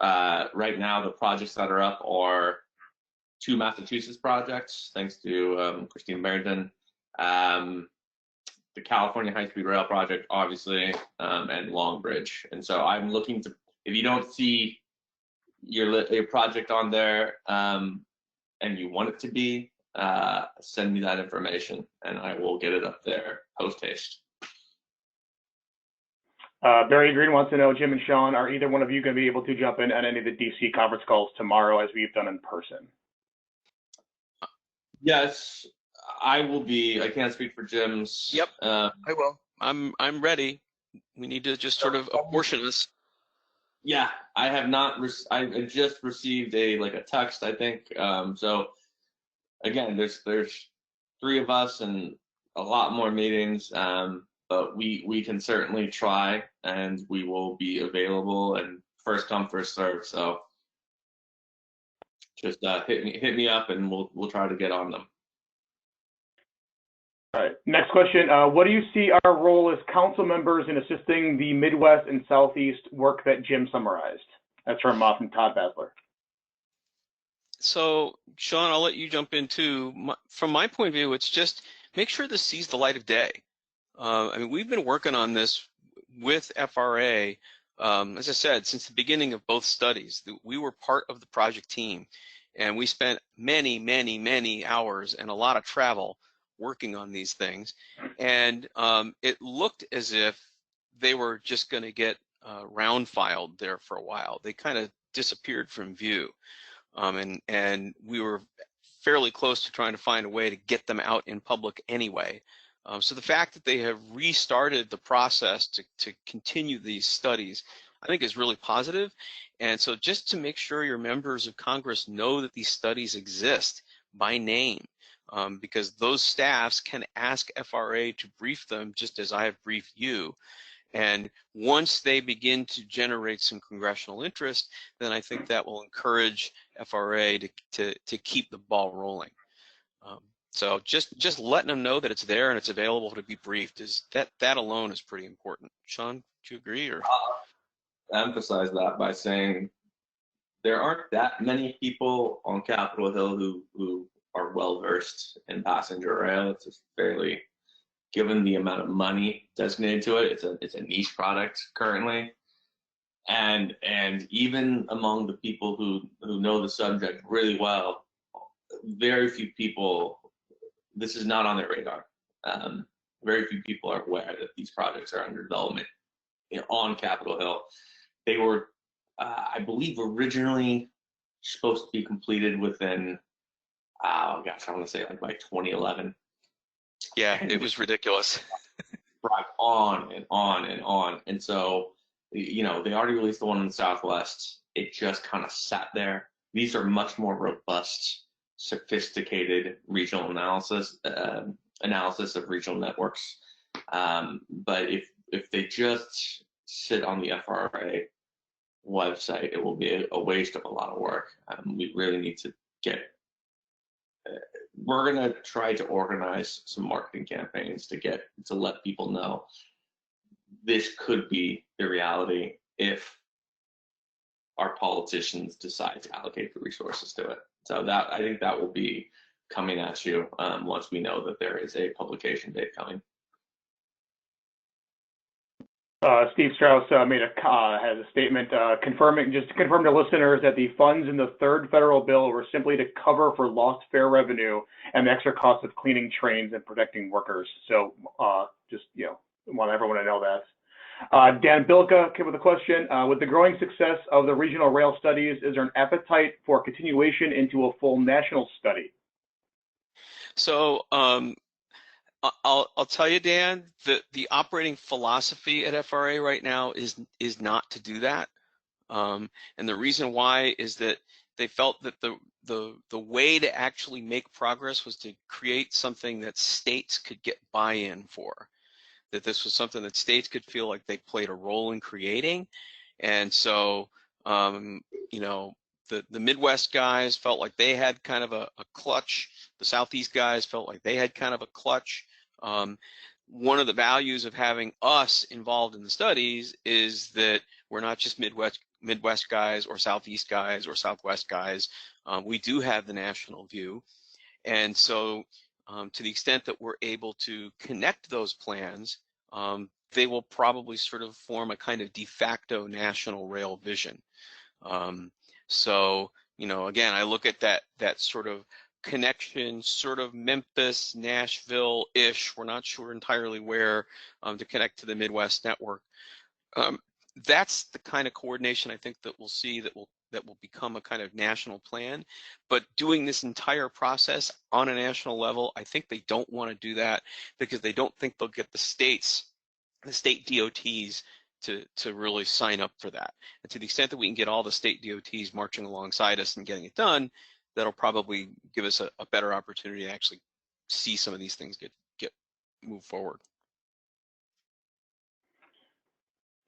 right now the projects that are up are 2 Massachusetts projects, thanks to Christine Barrington. The California High-Speed Rail project, obviously, and Long Bridge. And so I'm looking to, if you don't see your project on there and you want it to be, send me that information and I will get it up there post haste. Barry Green wants to know, Jim and Sean, are either one of you going to be able to jump in on any of the DC conference calls tomorrow as we've done in person? Yes, I will be. I can't speak for Jim's. Yep, I will. I'm ready. We need to just sort of apportion this. Yeah, I have not. I just received a text, I think. So again, there's 3 of us and a lot more meetings. But we can certainly try, and we will be available and first come first serve. So just hit me up and we'll try to get on them. All right. Next question. What do you see our role as council members in assisting the Midwest and Southeast work that Jim summarized? That's from Todd Basler. So, Sean, I'll let you jump in too. From my point of view, it's just make sure this sees the light of day. I mean, we've been working on this with FRA, as I said, since the beginning of both studies. We were part of the project team, and we spent many, many, many hours and a lot of travel working on these things. And it looked as if they were just going to get round filed there for a while. They kind of disappeared from view. And we were fairly close to trying to find a way to get them out in public anyway. So the fact that they have restarted the process to continue these studies, I think is really positive. And so just to make sure your members of Congress know that these studies exist by name, because those staffs can ask FRA to brief them just as I have briefed you. And once they begin to generate some congressional interest, then I think that will encourage FRA to keep the ball rolling. So just letting them know that it's there and it's available to be briefed that alone is pretty important. Sean, do you agree? Or I'll emphasize that by saying there aren't that many people on Capitol Hill who are well versed in passenger rail. It's just fairly, given the amount of money designated to it, it's a niche product currently. And even among the people who know the subject really well, very few people, this is not on their radar. Very few people are aware that these projects are under development on Capitol Hill. They were, I believe, originally supposed to be completed within, oh gosh, I want to say like by 2011. Yeah, it was ridiculous. Drive on and on and on. And so, they already released the one in the Southwest. It just kind of sat there. These are much more robust, sophisticated regional analysis of regional networks. But if they just sit on the FRA website, it will be a waste of a lot of work. We really need to we're going to try to organize some marketing campaigns to let people know this could be the reality if our politicians decide to allocate the resources to it. So I think that will be coming at you once we know that there is a publication date coming. Steve Strauss has a statement confirming to listeners that the funds in the third federal bill were simply to cover for lost fare revenue and the extra cost of cleaning trains and protecting workers. So want everyone to know that. Dan Bilka came with a question. With the growing success of the regional rail studies, is there an appetite for continuation into a full national study? So I'll tell you, Dan, the operating philosophy at FRA right now is not to do that, and the reason why is that they felt that the way to actually make progress was to create something that states could get buy-in for. that this was something that states could feel like they played a role in creating. And so, you know, the Midwest guys felt like they had kind of a clutch. The Southeast guys felt like they had kind of a clutch. One of the values of having us involved in the studies is that we're not just Midwest guys or Southeast guys or Southwest guys. We do have the national view. And so to the extent that we're able to connect those plans, they will probably sort of form a kind of de facto national rail vision. So, you know, again, I look at that sort of connection, sort of Memphis, Nashville-ish, we're not sure entirely where, to connect to the Midwest network. That's the kind of coordination I think that we'll see that will become a kind of national plan. But doing this entire process on a national level, I think they don't want to do that because they don't think they'll get the state DOTs to really sign up for that. And to the extent that we can get all the state DOTs marching alongside us and getting it done, that'll probably give us a better opportunity to actually see some of these things get moved forward.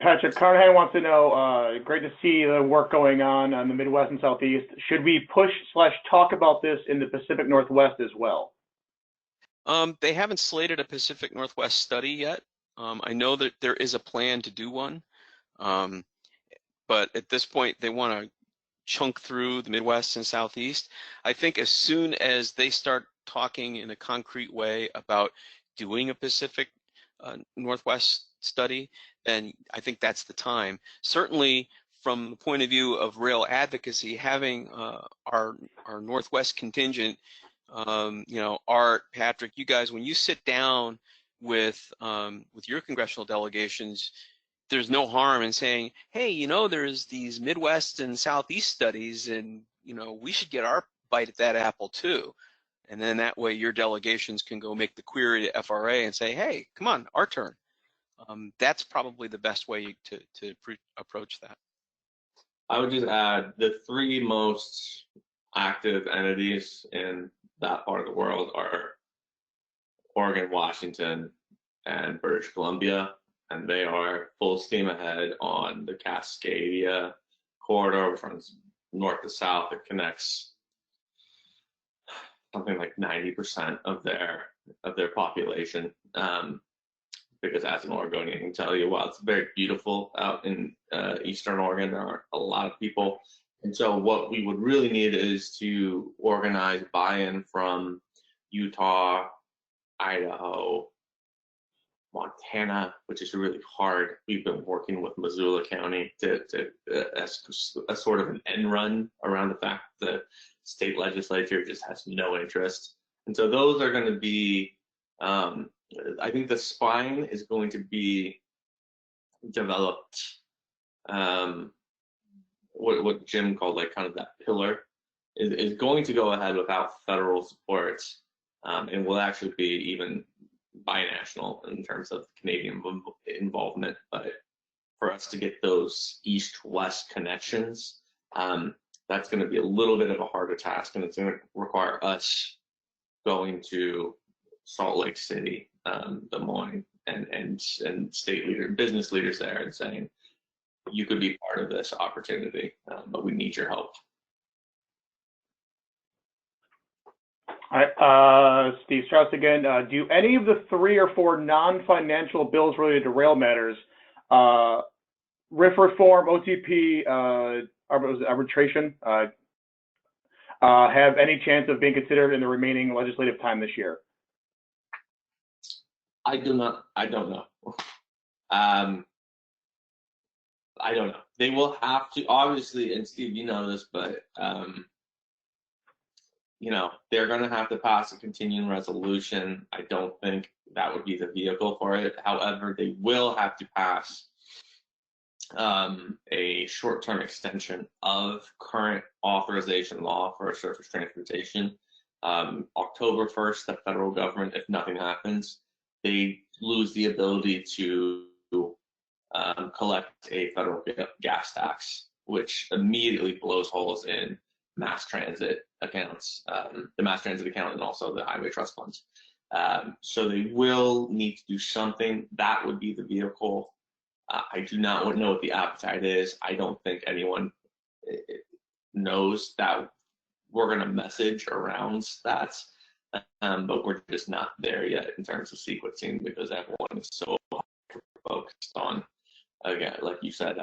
Patrick Carnahan wants to know, great to see the work going on the Midwest and Southeast. Should we push/talk about this in the Pacific Northwest as well? They haven't slated a Pacific Northwest study yet. I know that there is a plan to do one, but at this point they want to chunk through the Midwest and Southeast. I think as soon as they start talking in a concrete way about doing a Pacific Northwest study, then I think that's the time. Certainly from the point of view of rail advocacy, having our Northwest contingent, you know, Art, Patrick, you guys, when you sit down with your congressional delegations, there's no harm in saying, hey, you know, there's these Midwest and Southeast studies, and you know, we should get our bite at that apple too. And then that way your delegations can go make the query to FRA and say, hey, come on, our turn. That's probably the best way to approach that. I would just add the three most active entities in that part of the world are Oregon, Washington, and British Columbia, and they are full steam ahead on the Cascadia corridor, which runs north to south. It connects something like 90% of their population. Because as an Oregonian, I can tell you, while it's very beautiful out in Eastern Oregon, there are a lot of people. And so what we would really need is to organize buy-in from Utah, Idaho, Montana, which is really hard. We've been working with Missoula County as a sort of an end run around the fact that the state legislature just has no interest. And so those are going to be, I think the spine is going to be developed, what Jim called like kind of that pillar is going to go ahead without federal support, and will actually be even binational in terms of Canadian involvement. But for us to get those east-west connections, that's going to be a little bit of a harder task, and it's going to require us going to Salt Lake City, Des Moines, and business leaders there, and saying, you could be part of this opportunity, but we need your help. All right, Steve Strauss again. Do any of the 3 or 4 non-financial bills related to rail matters, RIF reform, OTP, arbitration, have any chance of being considered in the remaining legislative time this year? I don't know. I don't know. They will have to, obviously, and Steve, you know this, but you know, they're going to have to pass a continuing resolution. I don't think that would be the vehicle for it. However, they will have to pass a short-term extension of current authorization law for surface transportation. October 1st, the federal government, if nothing happens, they lose the ability to collect a federal gas tax, which immediately blows holes in mass transit accounts, the mass transit account, and also the highway trust funds. So they will need to do something. That would be the vehicle. I do not know what the appetite is. I don't think anyone knows that we're going to message around that. But we're just not there yet in terms of sequencing because everyone is so focused on, again, like you said,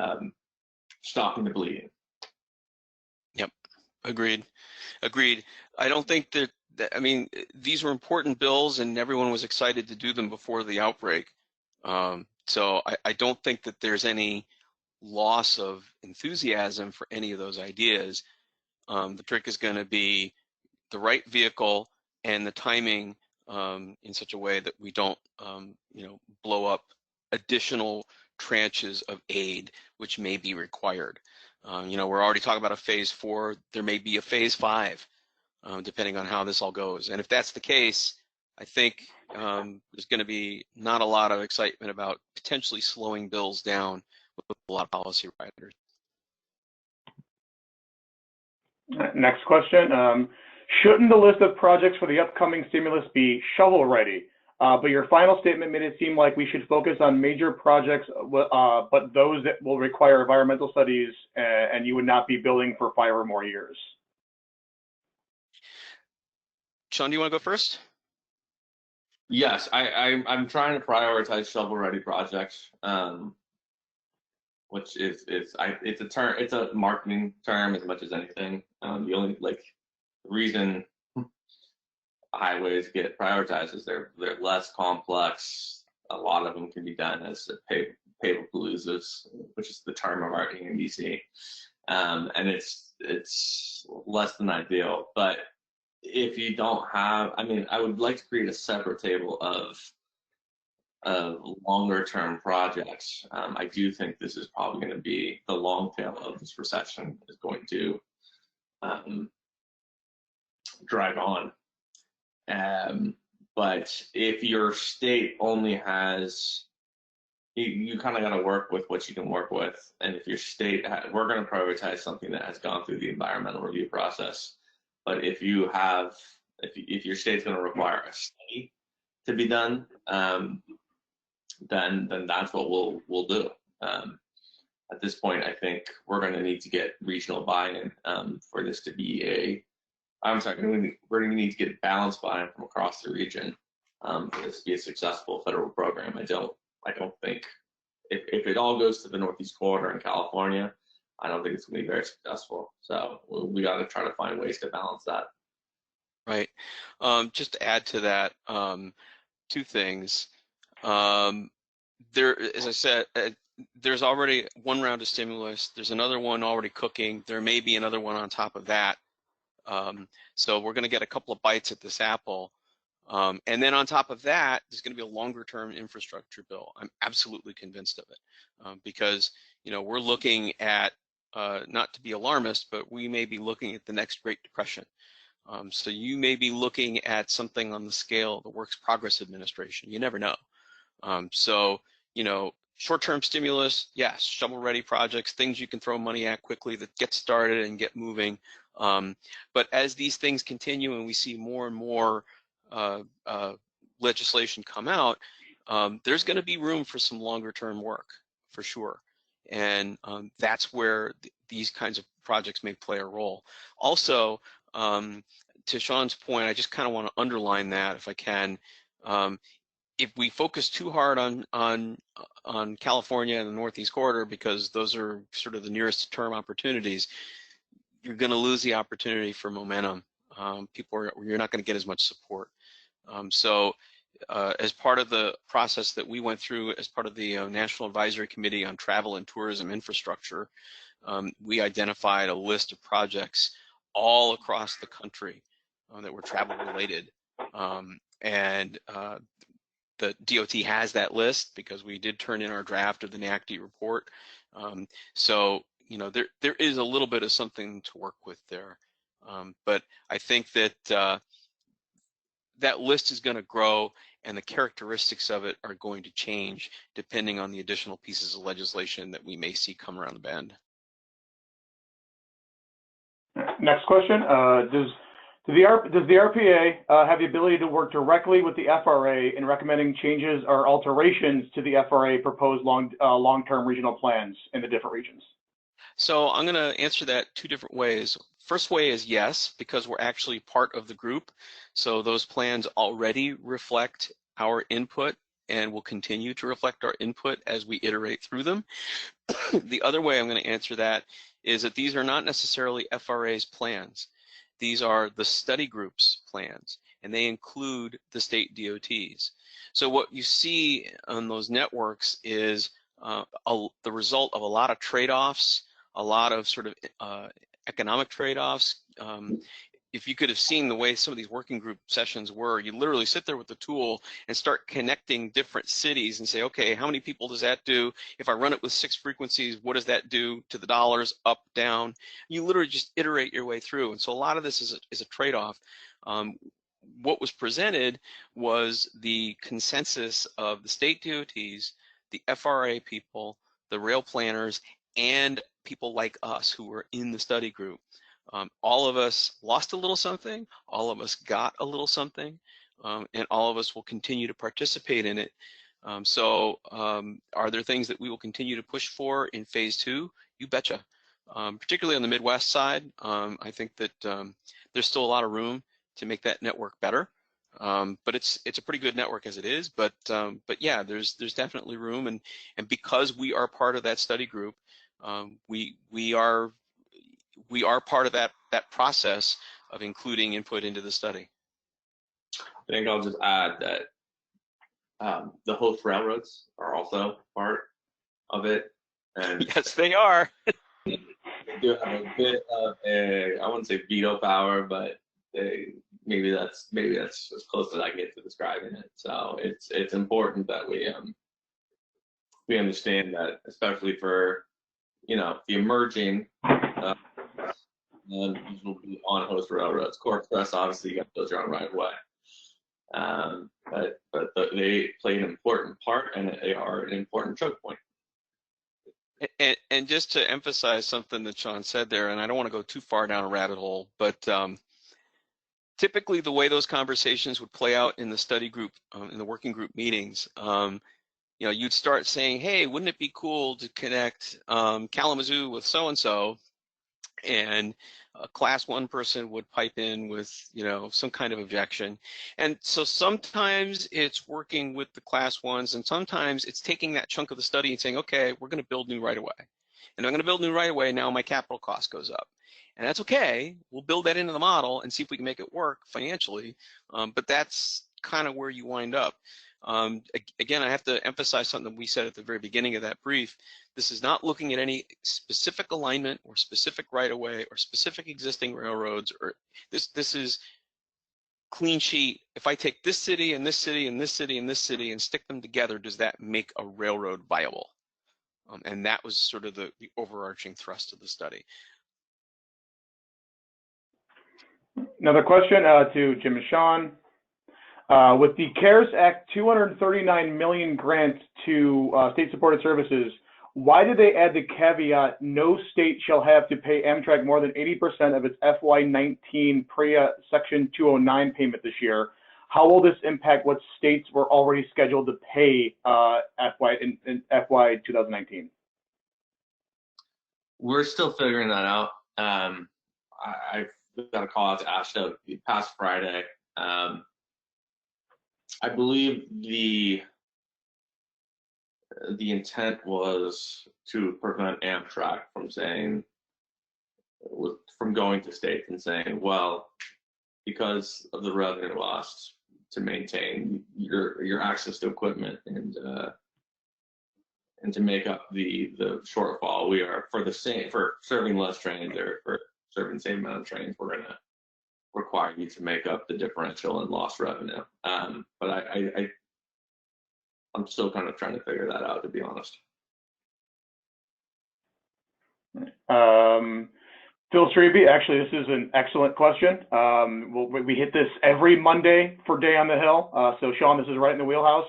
stopping the bleeding. Yep, agreed. I don't think that, I mean, these were important bills and everyone was excited to do them before the outbreak. So I don't think that there's any loss of enthusiasm for any of those ideas. The trick is going to be the right vehicle and the timing in such a way that we don't, blow up additional tranches of aid, which may be required. We're already talking about a phase 4. There may be a phase 5, depending on how this all goes. And if that's the case, I think there's going to be not a lot of excitement about potentially slowing bills down with a lot of policy riders. Next question. Shouldn't the list of projects for the upcoming stimulus be shovel ready? But your final statement made it seem like we should focus on major projects, but those that will require environmental studies, and you would not be building for 5 or more years. Sean, do you want to go first? Yes, I'm trying to prioritize shovel-ready projects, which is it's a term, it's a marketing term as much as anything. The only reason highways get prioritized is they're less complex. A lot of them can be done as pay-per-paloozas, which is the term of our EMDC, and it's less than ideal. But if you don't have, I mean, I would like to create a separate table of longer term projects. I do think this is probably going to be the long tail of this recession is going to drag on. But if your state only has, you kind of got to work with what you can work with. And if your state, we're going to prioritize something that has gone through the environmental review process. But if you have, if your state's going to require a study to be done, then that's what we'll do. At this point, I think we're going to need to get regional buy-in for this to be we're going to need to get balanced buy-in from across the region for this to be a successful federal program. I don't think if it all goes to the Northeast Corridor in California, I don't think it's going to be very successful. So we got to try to find ways to balance that. Right. Just to add to that, 2 things. There, as I said, there's already one round of stimulus. There's another one already cooking. There may be another one on top of that. So we're going to get a couple of bites at this apple. And then on top of that, there's going to be a longer term infrastructure bill. I'm absolutely convinced of it because, we're looking at, not to be alarmist, but we may be looking at the next Great Depression. So you may be looking at something on the scale of the Works Progress Administration. You never know. So, short-term stimulus, yes, shovel-ready projects, things you can throw money at quickly that get started and get moving. But as these things continue and we see more and more legislation come out, there's going to be room for some longer-term work, for sure. And that's where these kinds of projects may play a role. Also, to Sean's point, I just kind of want to underline that, if I can. If we focus too hard on California and the Northeast Corridor, because those are sort of the nearest term opportunities, you're going to lose the opportunity for momentum. You're not going to get as much support. So as part of the process that we went through as part of the National Advisory Committee on Travel and Tourism Infrastructure, we identified a list of projects all across the country that were travel related. And the DOT has that list because we did turn in our draft of the NACD report. So, there is a little bit of something to work with there. But I think that that list is going to grow and the characteristics of it are going to change depending on the additional pieces of legislation that we may see come around the bend. Next question. Does Does the RPA have the ability to work directly with the FRA in recommending changes or alterations to the FRA proposed long-term regional plans in the different regions? So I'm going to answer that two different ways. First way is yes, because we're actually part of the group. So those plans already reflect our input and will continue to reflect our input as we iterate through them. The other way I'm going to answer that is that these are not necessarily FRA's plans. These are the study group's plans, and they include the state DOTs. So what you see on those networks is the result of a lot of trade-offs, a lot of sort of economic trade-offs. If you could have seen the way some of these working group sessions were, you literally sit there with the tool and start connecting different cities and say, okay, how many people does that do? If I run it with 6 frequencies, what does that do to the dollars, up, down? You literally just iterate your way through. And so a lot of this is a trade-off. What was presented was the consensus of the state DOTs, the FRA people, the rail planners, and people like us who were in the study group. All of us lost a little something, all of us got a little something, and all of us will continue to participate in it. Are there things that we will continue to push for in phase 2? You betcha. Particularly on the Midwest side, I think that there's still a lot of room to make that network better. But it's a pretty good network as it is. But yeah, there's definitely room, and because we are part of that study group, we are part of that process of including input into the study. I think I'll just add that the host railroads are also part of it, and yes, they are. They do have a bit of a, I wouldn't say veto power, but maybe that's as close as I can get to describing it. So it's important that we understand that, especially for the emerging and these will be on host railroads. Core Express, obviously, you got those your own right away. But they play an important part, and they are an important choke point. And just to emphasize something that Sean said there, and I don't want to go too far down a rabbit hole, but typically the way those conversations would play out in the study group, in the working group meetings, you'd start saying, hey, wouldn't it be cool to connect Kalamazoo with so-and-so? And a class 1 person would pipe in with, some kind of objection. And so sometimes it's working with the class 1s, and sometimes it's taking that chunk of the study and saying, okay, we're going to build new right away. And I'm going to build new right away. Now my capital cost goes up. And that's okay. We'll build that into the model and see if we can make it work financially. But that's kind of where you wind up. Again, I have to emphasize something we said at the very beginning of that brief. This is not looking at any specific alignment or specific right-of-way or specific existing railroads. Or this is clean sheet. If I take this city and this city and this city and this city and stick them together, does that make a railroad viable? And that was sort of the overarching thrust of the study. Another question to Jim and Sean. With the CARES Act 239 million grant to state-supported services, why did they add the caveat, no state shall have to pay Amtrak more than 80% of its FY19 PREA Section 209 payment this year? How will this impact what states were already scheduled to pay in FY 2019? We're still figuring that out. I've got a call out to ASHTO past Friday. I believe the intent was to prevent Amtrak from going to states and saying, well, because of the revenue lost to maintain your access to equipment and to make up the shortfall, we are for serving less trains or for serving the same amount of trains, we're gonna require you to make up the differential in lost revenue. But I'm still kind of trying to figure that out, to be honest. Phil Strebe, actually, this is an excellent question. We hit this every Monday for Day on the Hill. So Sean, this is right in the wheelhouse.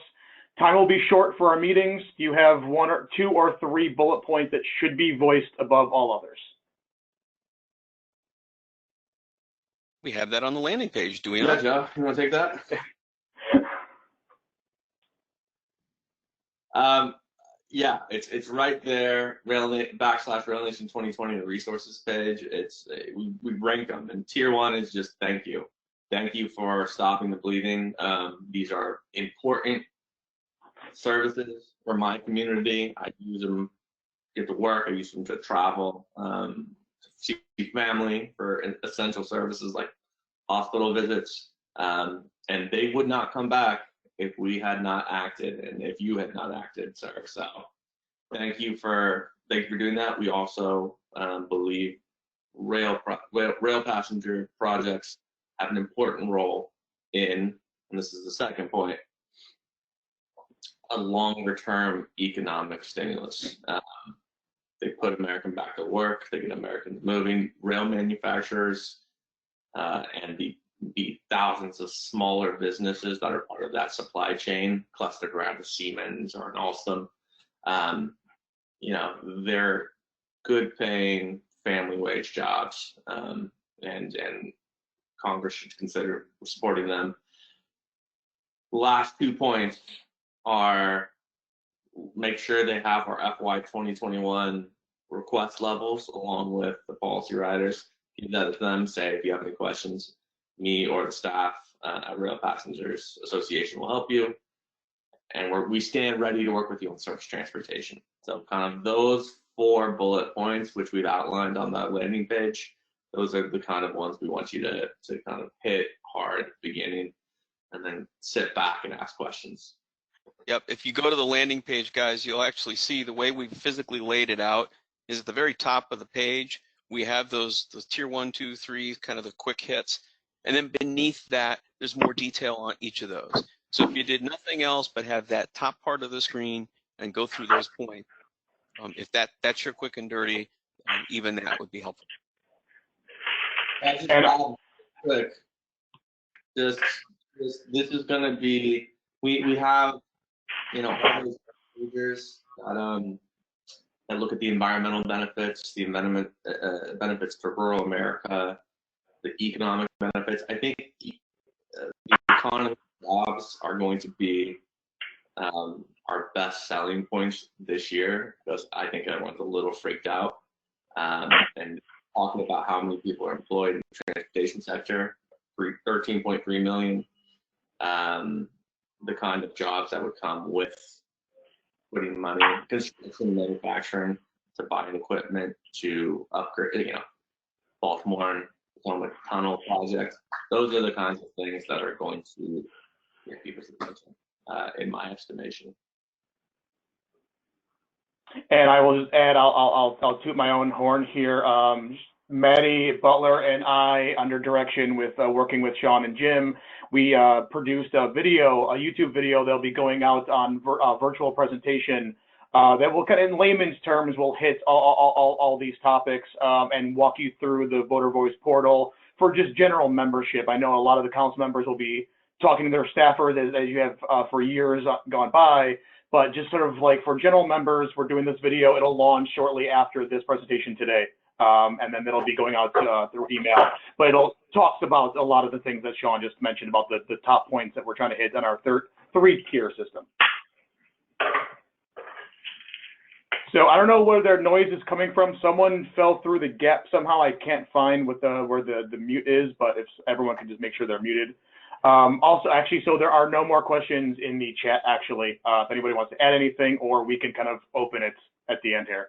Time will be short for our meetings. Do you have 1 or 2 or 3 bullet points that should be voiced above all others? We have that on the landing page, do we Yeah, not? Joe, you want to take that? Yeah, it's right there. Rail Nation 2020, the resources page. We rank them, and tier 1 is just thank you, for stopping the bleeding. These are important services for my community. I use them to get to work. I use them to travel, to see family for essential services like hospital visits, and they would not come back if we had not acted and if you had not acted, sir. So thank you for doing that. We also believe rail passenger projects have an important role in, and this is the second point, a longer term economic stimulus. They put American back to work. They get Americans moving. Rail manufacturers and the thousands of smaller businesses that are part of that supply chain, clustered around a Siemens or an Alstom, they're good paying family wage jobs, and Congress should consider supporting them. Last 2 points are make sure they have our FY 2021 request levels along with the policy riders. Give that to them. Say if you have any questions, me or the staff at Rail Passengers Association will help you. And we stand ready to work with you on surface transportation. So kind of those 4 bullet points, which we've outlined on that landing page, those are the kind of ones we want you to kind of hit hard at the beginning and then sit back and ask questions. Yep, if you go to the landing page, guys, you'll actually see the way we physically laid it out is at the very top of the page. We have those tier 1, 2, 3, kind of the quick hits. And then beneath that, there's more detail on each of those. So if you did nothing else but have that top part of the screen and go through those points, if that's your quick and dirty, even that would be helpful. Quick. This is going to be, we have, all those procedures that look at the environmental benefits, the environment benefits for rural America, the economic benefits. I think the economy jobs are going to be our best selling points this year, because I think everyone's a little freaked out, and talking about how many people are employed in the transportation sector, 13.3 million, the kind of jobs that would come with putting money in construction, manufacturing, to buying equipment, to upgrade, Baltimore and Potomac Tunnel project. Those are the kinds of things that are going to get people's attention, in my estimation. And I will just add, I'll toot my own horn here. Maddie Butler and I, under direction with working with Sean and Jim, we produced a YouTube video that'll be going out on virtual presentation that will kind of, in layman's terms, will hit all these topics and walk you through the Voter Voice portal for just general membership. I know a lot of the council members will be talking to their staffers as you have for years gone by, but just sort of like for general members, we're doing this video. It'll launch shortly after this presentation today. And then it'll be going out through email, but it'll talks about a lot of the things that Sean just mentioned about the top points that we're trying to hit on our 3-tier system. So I don't know where their noise is coming from. Someone fell through the gap somehow. I can't find where the mute is, but if everyone can just make sure they're muted. Also, actually, so there are no more questions in the chat, actually, if anybody wants to add anything, or we can kind of open it at the end here.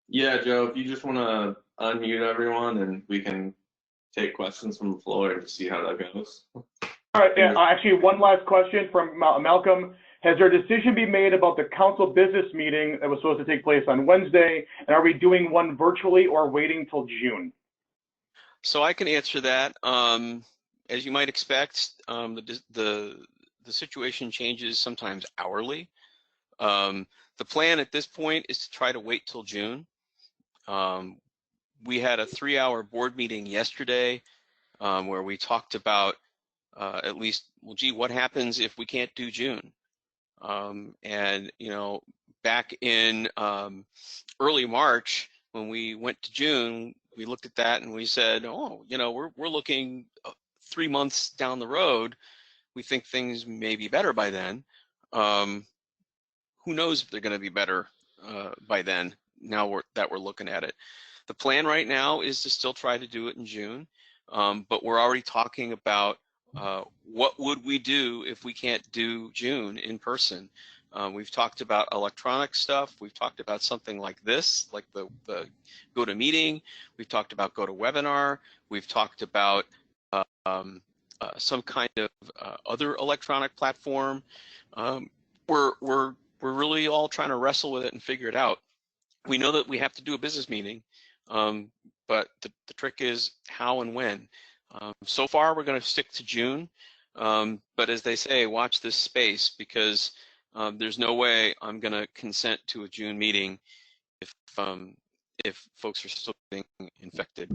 Yeah, Joe, if you just want to unmute everyone and we can take questions from the floor and see how that goes. All right, yeah, actually, one last question from Malcolm. Has there a decision been made about the council business meeting that was supposed to take place on Wednesday? And are we doing one virtually or waiting till June? So I can answer that. As you might expect, the situation changes sometimes hourly. The plan at this point is to try to wait till June. We had a 3-hour board meeting yesterday where we talked about at least, well, gee, what happens if we can't do June? And, back in early March, when we went to June, we looked at that and we said, oh, you know, we're looking 3 months down the road. We think things may be better by then. Who knows if they're going to be better by then, now that we're looking at it. The plan right now is to still try to do it in June, but we're already talking about what would we do if we can't do June in person. We've talked about electronic stuff. We've talked about something like this, like the GoToMeeting. We've talked about GoToWebinar. We've talked about some kind of other electronic platform. We're really all trying to wrestle with it and figure it out. We know that we have to do a business meeting, but the trick is how and when. So far, we're going to stick to June, but as they say, watch this space, because there's no way I'm going to consent to a June meeting if folks are still being infected.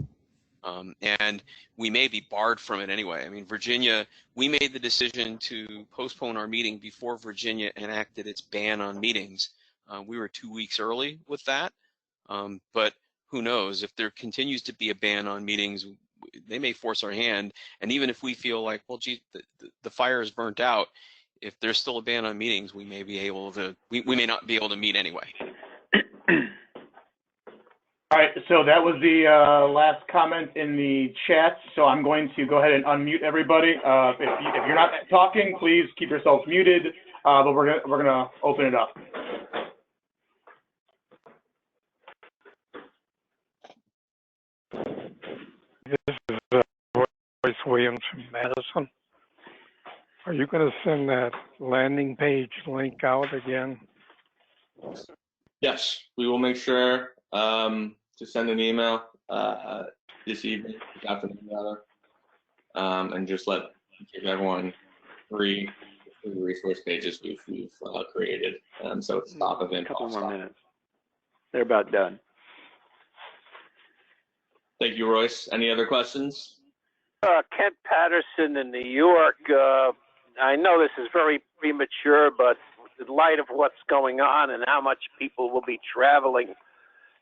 And we may be barred from it anyway. I mean, Virginia, we made the decision to postpone our meeting before Virginia enacted its ban on meetings. We were 2 weeks early with that, but who knows? If there continues to be a ban on meetings, they may force our hand. And even if we feel like, well, gee, the fire is burnt out, if there's still a ban on meetings, we may be able to, we may not be able to meet anyway. All right, so that was the last comment in the chat. So I'm going to go ahead and unmute everybody. If you're not talking, please keep yourselves muted. But we're gonna open it up. This is Royce Williams from Madison. Are you going to send that landing page link out again? Yes, we will make sure to send an email this evening, this afternoon rather, and just give everyone three resource pages we've created. So it's top of info. A couple more minutes. They're about done. Thank you, Royce. Any other questions? Kent Patterson in New York. I know this is very premature, but in light of what's going on and how much people will be traveling,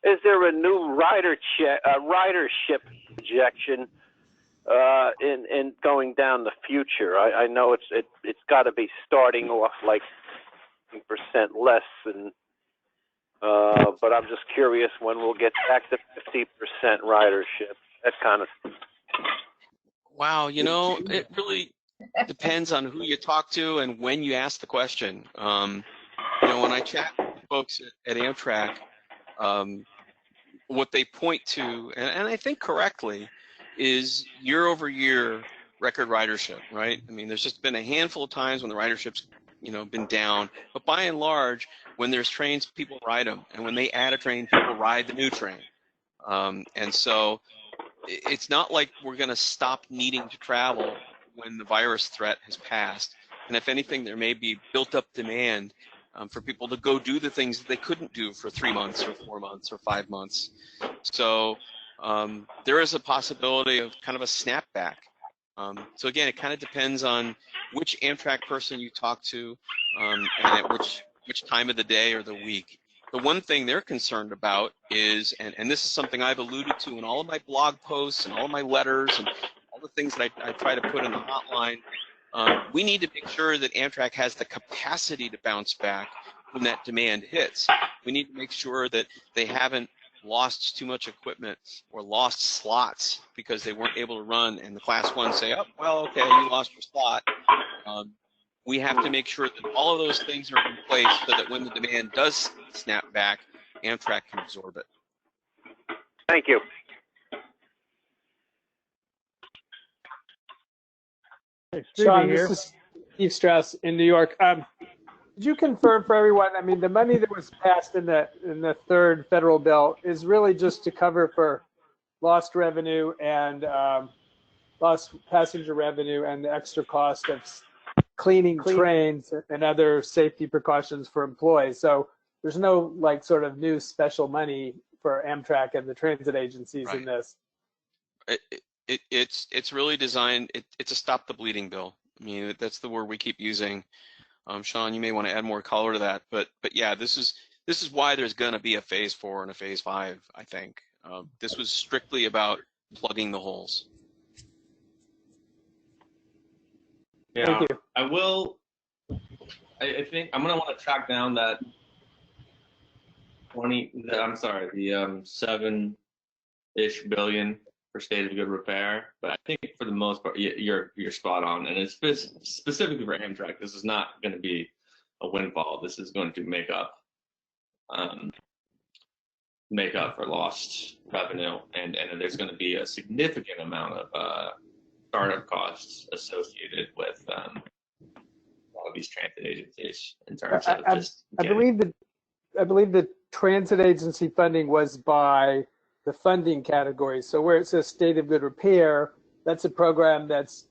is there a new ridership projection in going down the future? I know it's got to be starting off like 50% less, and but I'm just curious when we'll get back to 50% ridership, that kind of stuff. Wow, you know, it really depends on who you talk to and when you ask the question. You know, when I chat with folks at Amtrak, what they point to, and I think correctly, is year-over-year record ridership, right? I mean, there's just been a handful of times when the ridership's, you know, been down, but by and large, when there's trains, people ride them, and when they add a train, people ride the new train. And so it's not like we're going to stop needing to travel when the virus threat has passed. And if anything, there may be built-up demand for people to go do the things that they couldn't do for 3 months or 4 months or 5 months. So there is a possibility of kind of a snapback. So again, it kind of depends on which Amtrak person you talk to and at which time of the day or the week. The one thing they're concerned about is, and this is something I've alluded to in all of my blog posts and all of my letters and all the things that I try to put in the hotline, we need to make sure that Amtrak has the capacity to bounce back when that demand hits. We need to make sure that they haven't lost too much equipment or lost slots because they weren't able to run, and the Class 1 say, oh, well, okay, you lost your slot. We have to make sure that all of those things are in place so that when the demand does snap back, Amtrak can absorb it. Thank you. Hey, Sean, here. this is Steve Strauss in New York. Could you confirm for everyone? I mean, the money that was passed in the third federal bill is really just to cover for lost revenue and lost passenger revenue and the extra cost of cleaning trains and other safety precautions for employees. So there's no like sort of new special money for Amtrak and the transit agencies in this. It's really designed. It's a stop the bleeding bill. I mean, that's the word we keep using. Sean, you may want to add more color to that, but yeah, this is this is why there's going to be a phase 4 and a phase 5. I think this was strictly about plugging the holes. Yeah, Thank you. I will. I think I'm gonna want to track down that 7-ish billion for state of good repair. But I think for the most part, you're spot on, and it's specifically for Amtrak. This is not going to be a windfall. This is going to make up for lost revenue, and there's going to be a significant amount of startup costs associated with all of these transit agencies in terms of just. I believe the transit agency funding was by the funding category. So where it says state of good repair, that's a program that's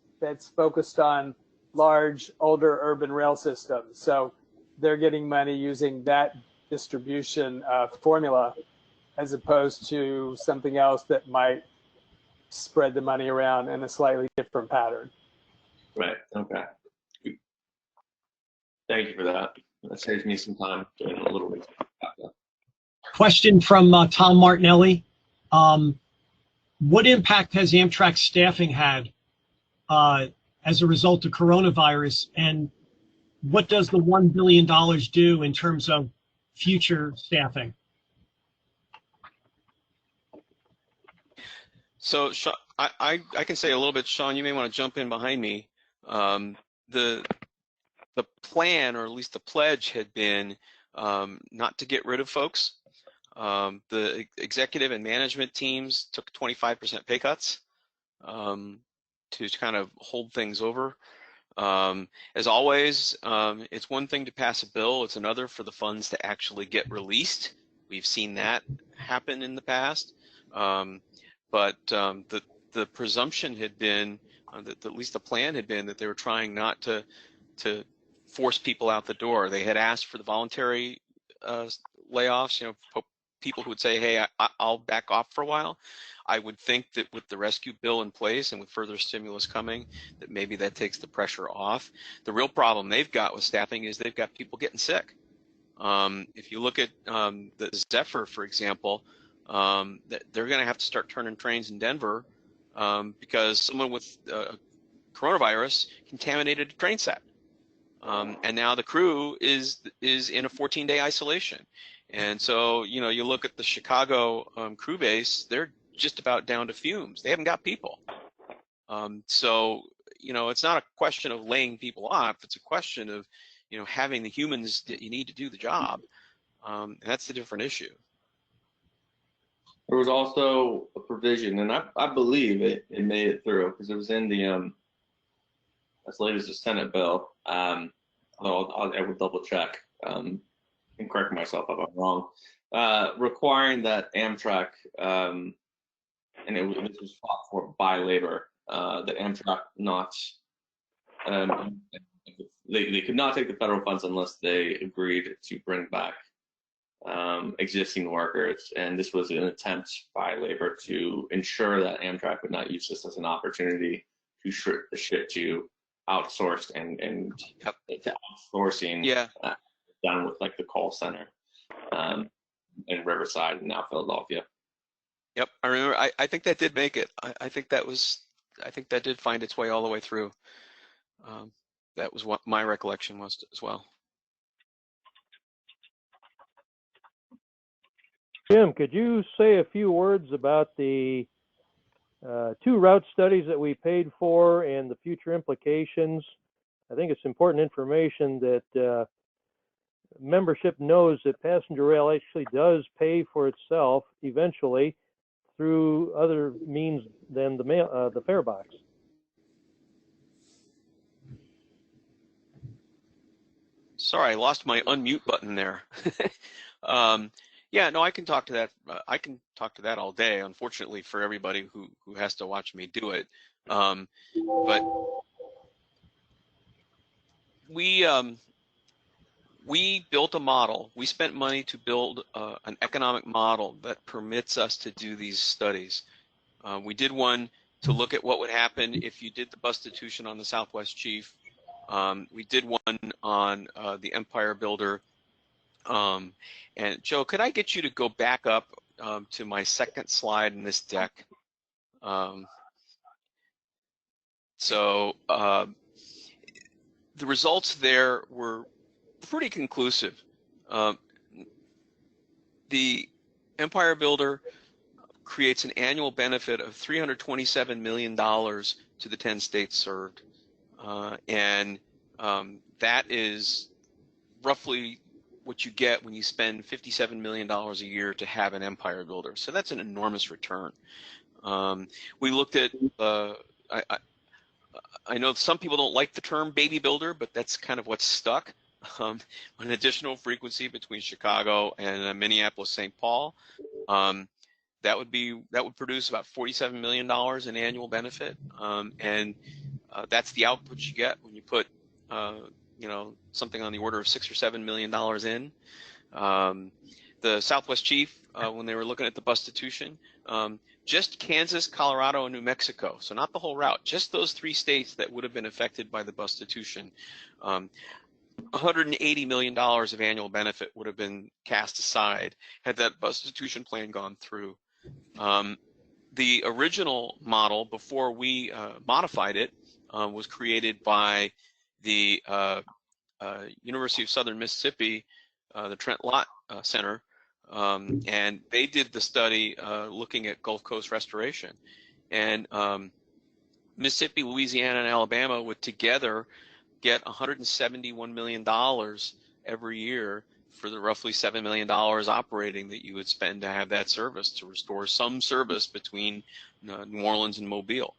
focused on large, older urban rail systems. So they're getting money using that distribution formula, as opposed to something else that might spread the money around in a slightly different pattern. Right. Okay. Thank you for that. That saves me some time doing a little bit. Question from Tom Martinelli. What impact has Amtrak staffing had as a result of coronavirus, and what does the $1 billion do in terms of future staffing? So Sean, I can say a little bit. Sean, you may want to jump in behind me. The plan, or at least the pledge, had been not to get rid of folks. The executive and management teams took 25% pay cuts to kind of hold things over. As always, it's one thing to pass a bill, it's another for the funds to actually get released. We've seen that happen in the past. But the presumption had been, that at least the plan had been, that they were trying not to force people out the door. They had asked for the voluntary layoffs, people who would say, hey, I'll back off for a while. I would think that with the rescue bill in place and with further stimulus coming, that maybe that takes the pressure off. The real problem they've got with staffing is they've got people getting sick. If you look at the Zephyr, for example, they're going to have to start turning trains in Denver because someone with coronavirus contaminated a train set. And now the crew is in a 14-day isolation. And so, you look at the Chicago crew base, they're just about down to fumes. They haven't got people. So, it's not a question of laying people off. It's a question of, having the humans that you need to do the job. And that's the different issue. There was also a provision, and I believe it made it through because it was in the as late as the Senate bill. Although I would double check and correct myself if I'm wrong. Requiring that Amtrak, and this was fought for by labor, that Amtrak not, they could not take the federal funds unless they agreed to bring back existing workers, and this was an attempt by labor to ensure that Amtrak would not use this as an opportunity to shift to outsourced and to outsourcing done with like the call center in Riverside and now Philadelphia. Yep, I remember. I think that did make it. I think that did find its way all the way through. That was what my recollection was as well. Jim, could you say a few words about the 2 route studies that we paid for and the future implications? I think it's important information that membership knows that passenger rail actually does pay for itself eventually through other means than the fare box. Sorry, I lost my unmute button there. Yeah, no, I can talk to that. I can talk to that all day. Unfortunately for everybody who has to watch me do it, but we built a model. We spent money to build an economic model that permits us to do these studies. We did one to look at what would happen if you did the bustitution on the Southwest Chief. We did one on the Empire Builder And Joe, could I get you to go back up to my second slide in this deck? So the results there were pretty conclusive. The Empire Builder creates an annual benefit of $327 million to the 10 states served. And that is roughly what you get when you spend $57 million a year to have an Empire Builder. So that's an enormous return. We looked at, I know some people don't like the term baby builder, but that's kind of what's stuck. An additional frequency between Chicago and Minneapolis, St. Paul. That would produce about $47 million in annual benefit, and that's the output you get when you put something on the order of $6 or $7 million in. The Southwest Chief, when they were looking at the bustitution, just Kansas, Colorado, and New Mexico, so not the whole route, just those 3 states that would have been affected by the bustitution, $180 million of annual benefit would have been cast aside had that bustitution plan gone through. The original model, before we modified it, was created by the University of Southern Mississippi, the Trent Lott Center, and they did the study looking at Gulf Coast restoration. And Mississippi, Louisiana, and Alabama would together get $171 million every year for the roughly $7 million operating that you would spend to have that service, to restore some service between New Orleans and Mobile.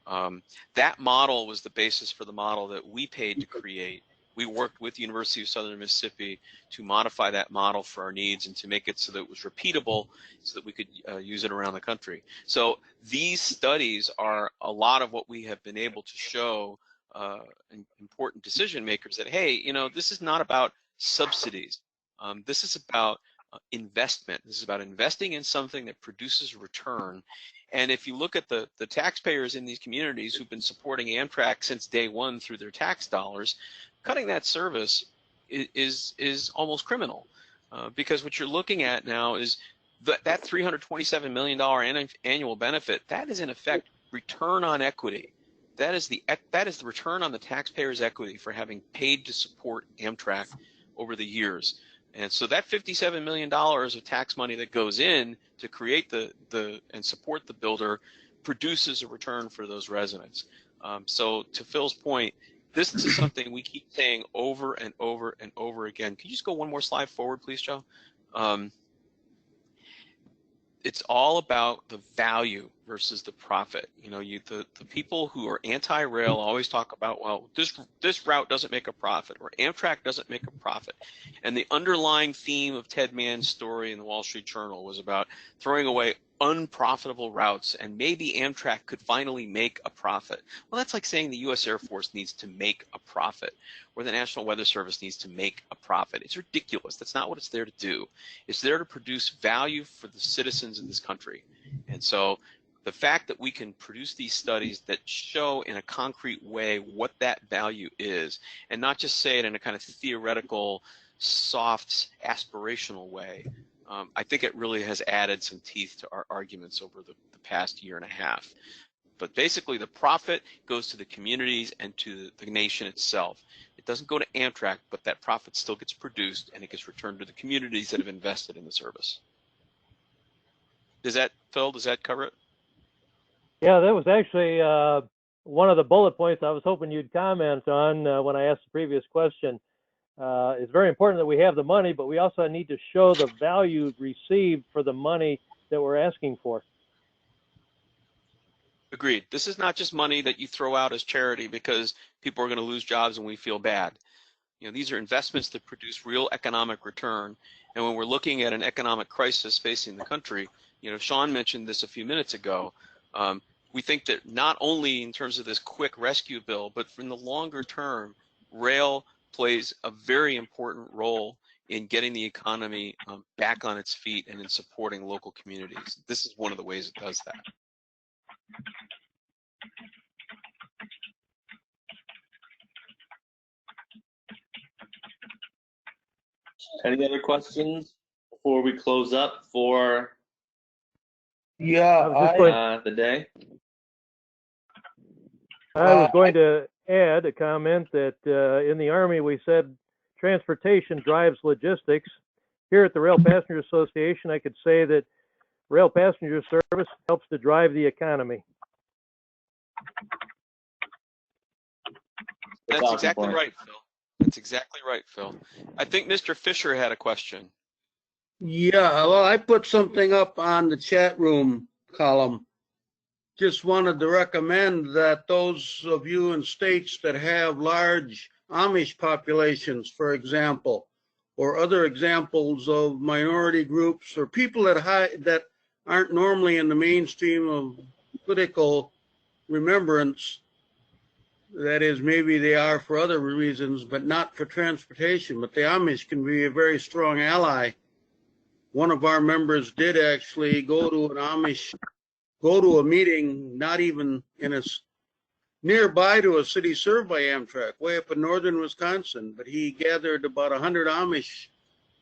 That model was the basis for the model that we paid to create. We worked with the University of Southern Mississippi to modify that model for our needs and to make it so that it was repeatable, so that we could use it around the country. So these studies are a lot of what we have been able to show important decision makers that, hey, this is not about subsidies. This is about investment. This is about investing in something that produces a return. And if you look at the taxpayers in these communities who've been supporting Amtrak since day one through their tax dollars, cutting that service is almost criminal, because what you're looking at now is that $327 million annual benefit. That is in effect return on equity. That is the return on the taxpayer's equity for having paid to support Amtrak over the years. And so that $57 million of tax money that goes in to create and support the builder produces a return for those residents. So to Phil's point, this is something we keep saying over and over and over again. Can you just go one more slide forward, please, Joe? It's all about the value versus the profit. The people who are anti-rail always talk about, well, this route doesn't make a profit, or Amtrak doesn't make a profit. And the underlying theme of Ted Mann's story in the Wall Street Journal was about throwing away unprofitable routes, and maybe Amtrak could finally make a profit. Well, that's like saying the U.S. Air Force needs to make a profit, or the National Weather Service needs to make a profit. It's ridiculous. That's not what it's there to do. It's there to produce value for the citizens in this country. And so the fact that we can produce these studies that show in a concrete way what that value is, and not just say it in a kind of theoretical, soft, aspirational way, I think it really has added some teeth to our arguments over the past year and a half. But basically, the profit goes to the communities and to the nation itself. It doesn't go to Amtrak, but that profit still gets produced and it gets returned to the communities that have invested in the service. Phil, does that cover it? Yeah, that was actually one of the bullet points I was hoping you'd comment on when I asked the previous question. It's very important that we have the money, but we also need to show the value received for the money that we're asking for. Agreed. This is not just money that you throw out as charity because people are going to lose jobs and we feel bad. These are investments that produce real economic return. And when we're looking at an economic crisis facing the country, Sean mentioned this a few minutes ago. We think that not only in terms of this quick rescue bill, but in the longer term, rail plays a very important role in getting the economy back on its feet and in supporting local communities. This is one of the ways it does that. Any other questions before we close up for the day? I was going to add a comment that in the Army we said transportation drives logistics. Here at the Rail Passenger Association, I could say that rail passenger service helps to drive the economy. That's exactly right, Phil. That's exactly right, Phil. I think Mr. Fisher had a question. Yeah, well, I put something up on the chat room column. Just wanted to recommend that those of you in states that have large Amish populations, for example, or other examples of minority groups or people that aren't normally in the mainstream of political remembrance, that is, maybe they are for other reasons, but not for transportation. But the Amish can be a very strong ally. One of our members did actually go to a meeting, not even nearby to a city served by Amtrak, way up in northern Wisconsin. But he gathered about 100 Amish,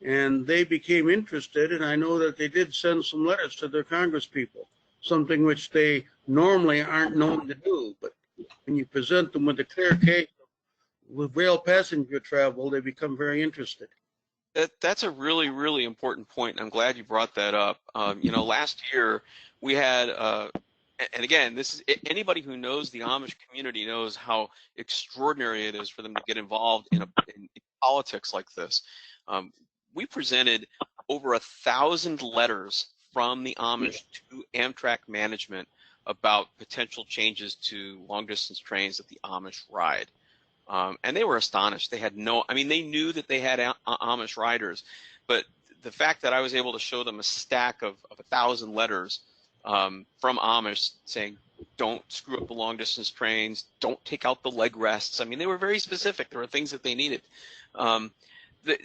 and they became interested. And I know that they did send some letters to their congresspeople, something which they normally aren't known to do. But when you present them with a clear case with rail passenger travel, they become very interested. That's a really, really important point, and I'm glad you brought that up. Last year we had, and again, this is anybody who knows the Amish community knows how extraordinary it is for them to get involved in politics like this. We presented over 1,000 letters from the Amish to Amtrak management about potential changes to long-distance trains that the Amish ride. And they were astonished. They had they knew that they had Amish riders, but the fact that I was able to show them a stack of 1,000 letters from Amish saying, don't screw up the long distance trains, don't take out the leg rests. I mean, they were very specific. There were things that they needed. The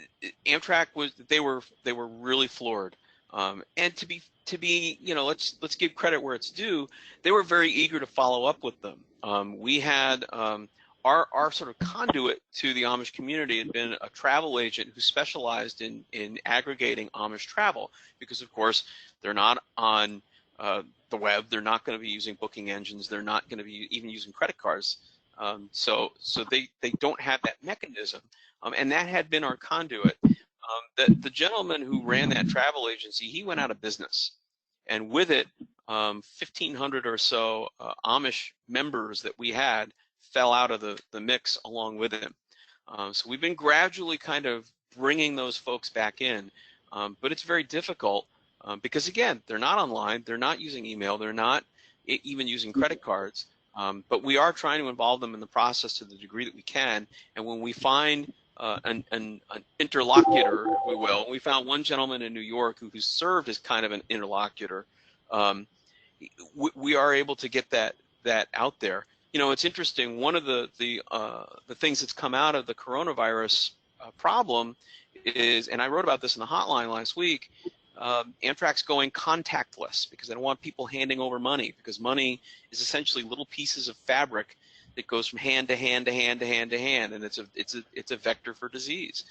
Amtrak they were really floored. And to be let's give credit where it's due. They were very eager to follow up with them. We had our sort of conduit to the Amish community had been a travel agent who specialized in aggregating Amish travel, because of course they're not on the web, they're not going to be using booking engines, they're not going to be even using credit cards, so they don't have that mechanism, and that had been our conduit. The gentleman who ran that travel agency, he went out of business, and with it 1,500 or so Amish members that we had fell out of the mix along with him. So we've been gradually kind of bringing those folks back in, but it's very difficult because, again, they're not online, they're not using email, they're not even using credit cards, but we are trying to involve them in the process to the degree that we can. And when we find an interlocutor, if we will, we found one gentleman in New York who served as kind of an interlocutor, we are able to get that out there. It's interesting. One of the things that's come out of the coronavirus problem is, and I wrote about this in the hotline last week, Amtrak's going contactless because they don't want people handing over money, because money is essentially little pieces of fabric that goes from hand to hand to hand to hand to hand, and it's a vector for disease.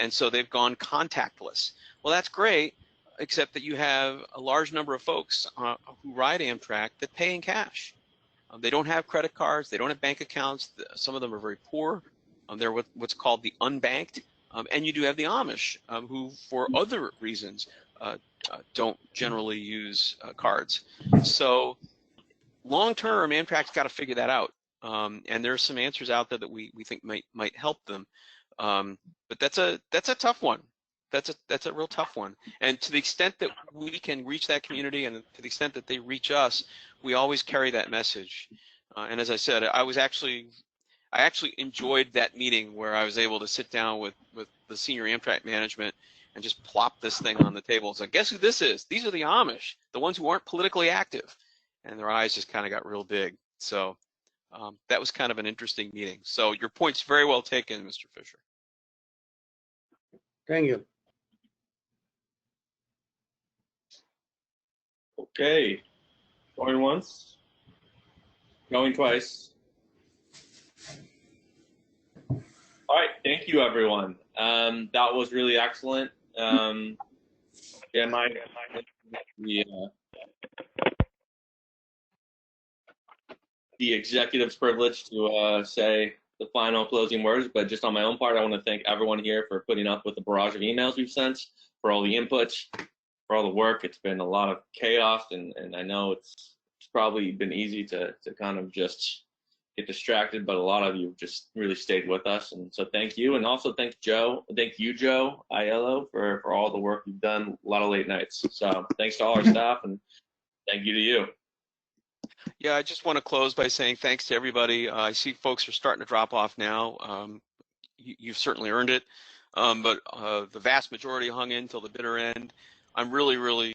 And so they've gone contactless. Well, that's great, except that you have a large number of folks who ride Amtrak that pay in cash. They don't have credit cards. They don't have bank accounts. Some of them are very poor. They're what's called the unbanked. And you do have the Amish, who, for other reasons, don't generally use cards. So long term, Amtrak's got to figure that out. And there are some answers out there that we think might help them. But that's a tough one. That's a real tough one. And to the extent that we can reach that community, and to the extent that they reach us, we always carry that message. And as I said, I actually enjoyed that meeting where I was able to sit down with the senior Amtrak management and just plop this thing on the table and say, guess who this is? These are the Amish, the ones who aren't politically active. And their eyes just kind of got real big. So that was kind of an interesting meeting. So your point's very well taken, Mr. Fisher. Thank you. Okay, going once, going twice. All right, thank you, everyone. That was really excellent. Yeah, the executive's privilege to say the final closing words, but just on my own part, I want to thank everyone here for putting up with the barrage of emails we've sent, for all the inputs, for all the work. It's been a lot of chaos, and I know it's probably been easy to kind of just get distracted, but a lot of you just really stayed with us, and so thank you. And also thank you, Joe Aiello, for all the work you've done, a lot of late nights. So thanks to all our staff, and thank you to you. Yeah, I just want to close by saying thanks to everybody. I see folks are starting to drop off now. You've certainly earned it, but the vast majority hung in till the bitter end. I'm really, really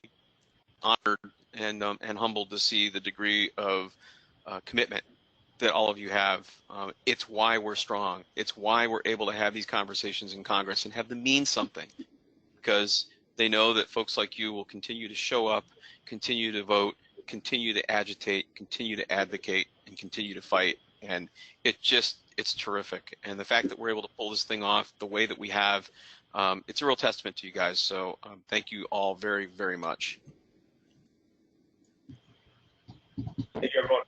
honored and humbled to see the degree of commitment that all of you have. It's why we're strong. It's why we're able to have these conversations in Congress and have them mean something, because they know that folks like you will continue to show up, continue to vote, continue to agitate, continue to advocate, and continue to fight. And it's terrific. And the fact that we're able to pull this thing off the way that we have, it's a real testament to you guys. So thank you all very, very much. Thank you, everyone.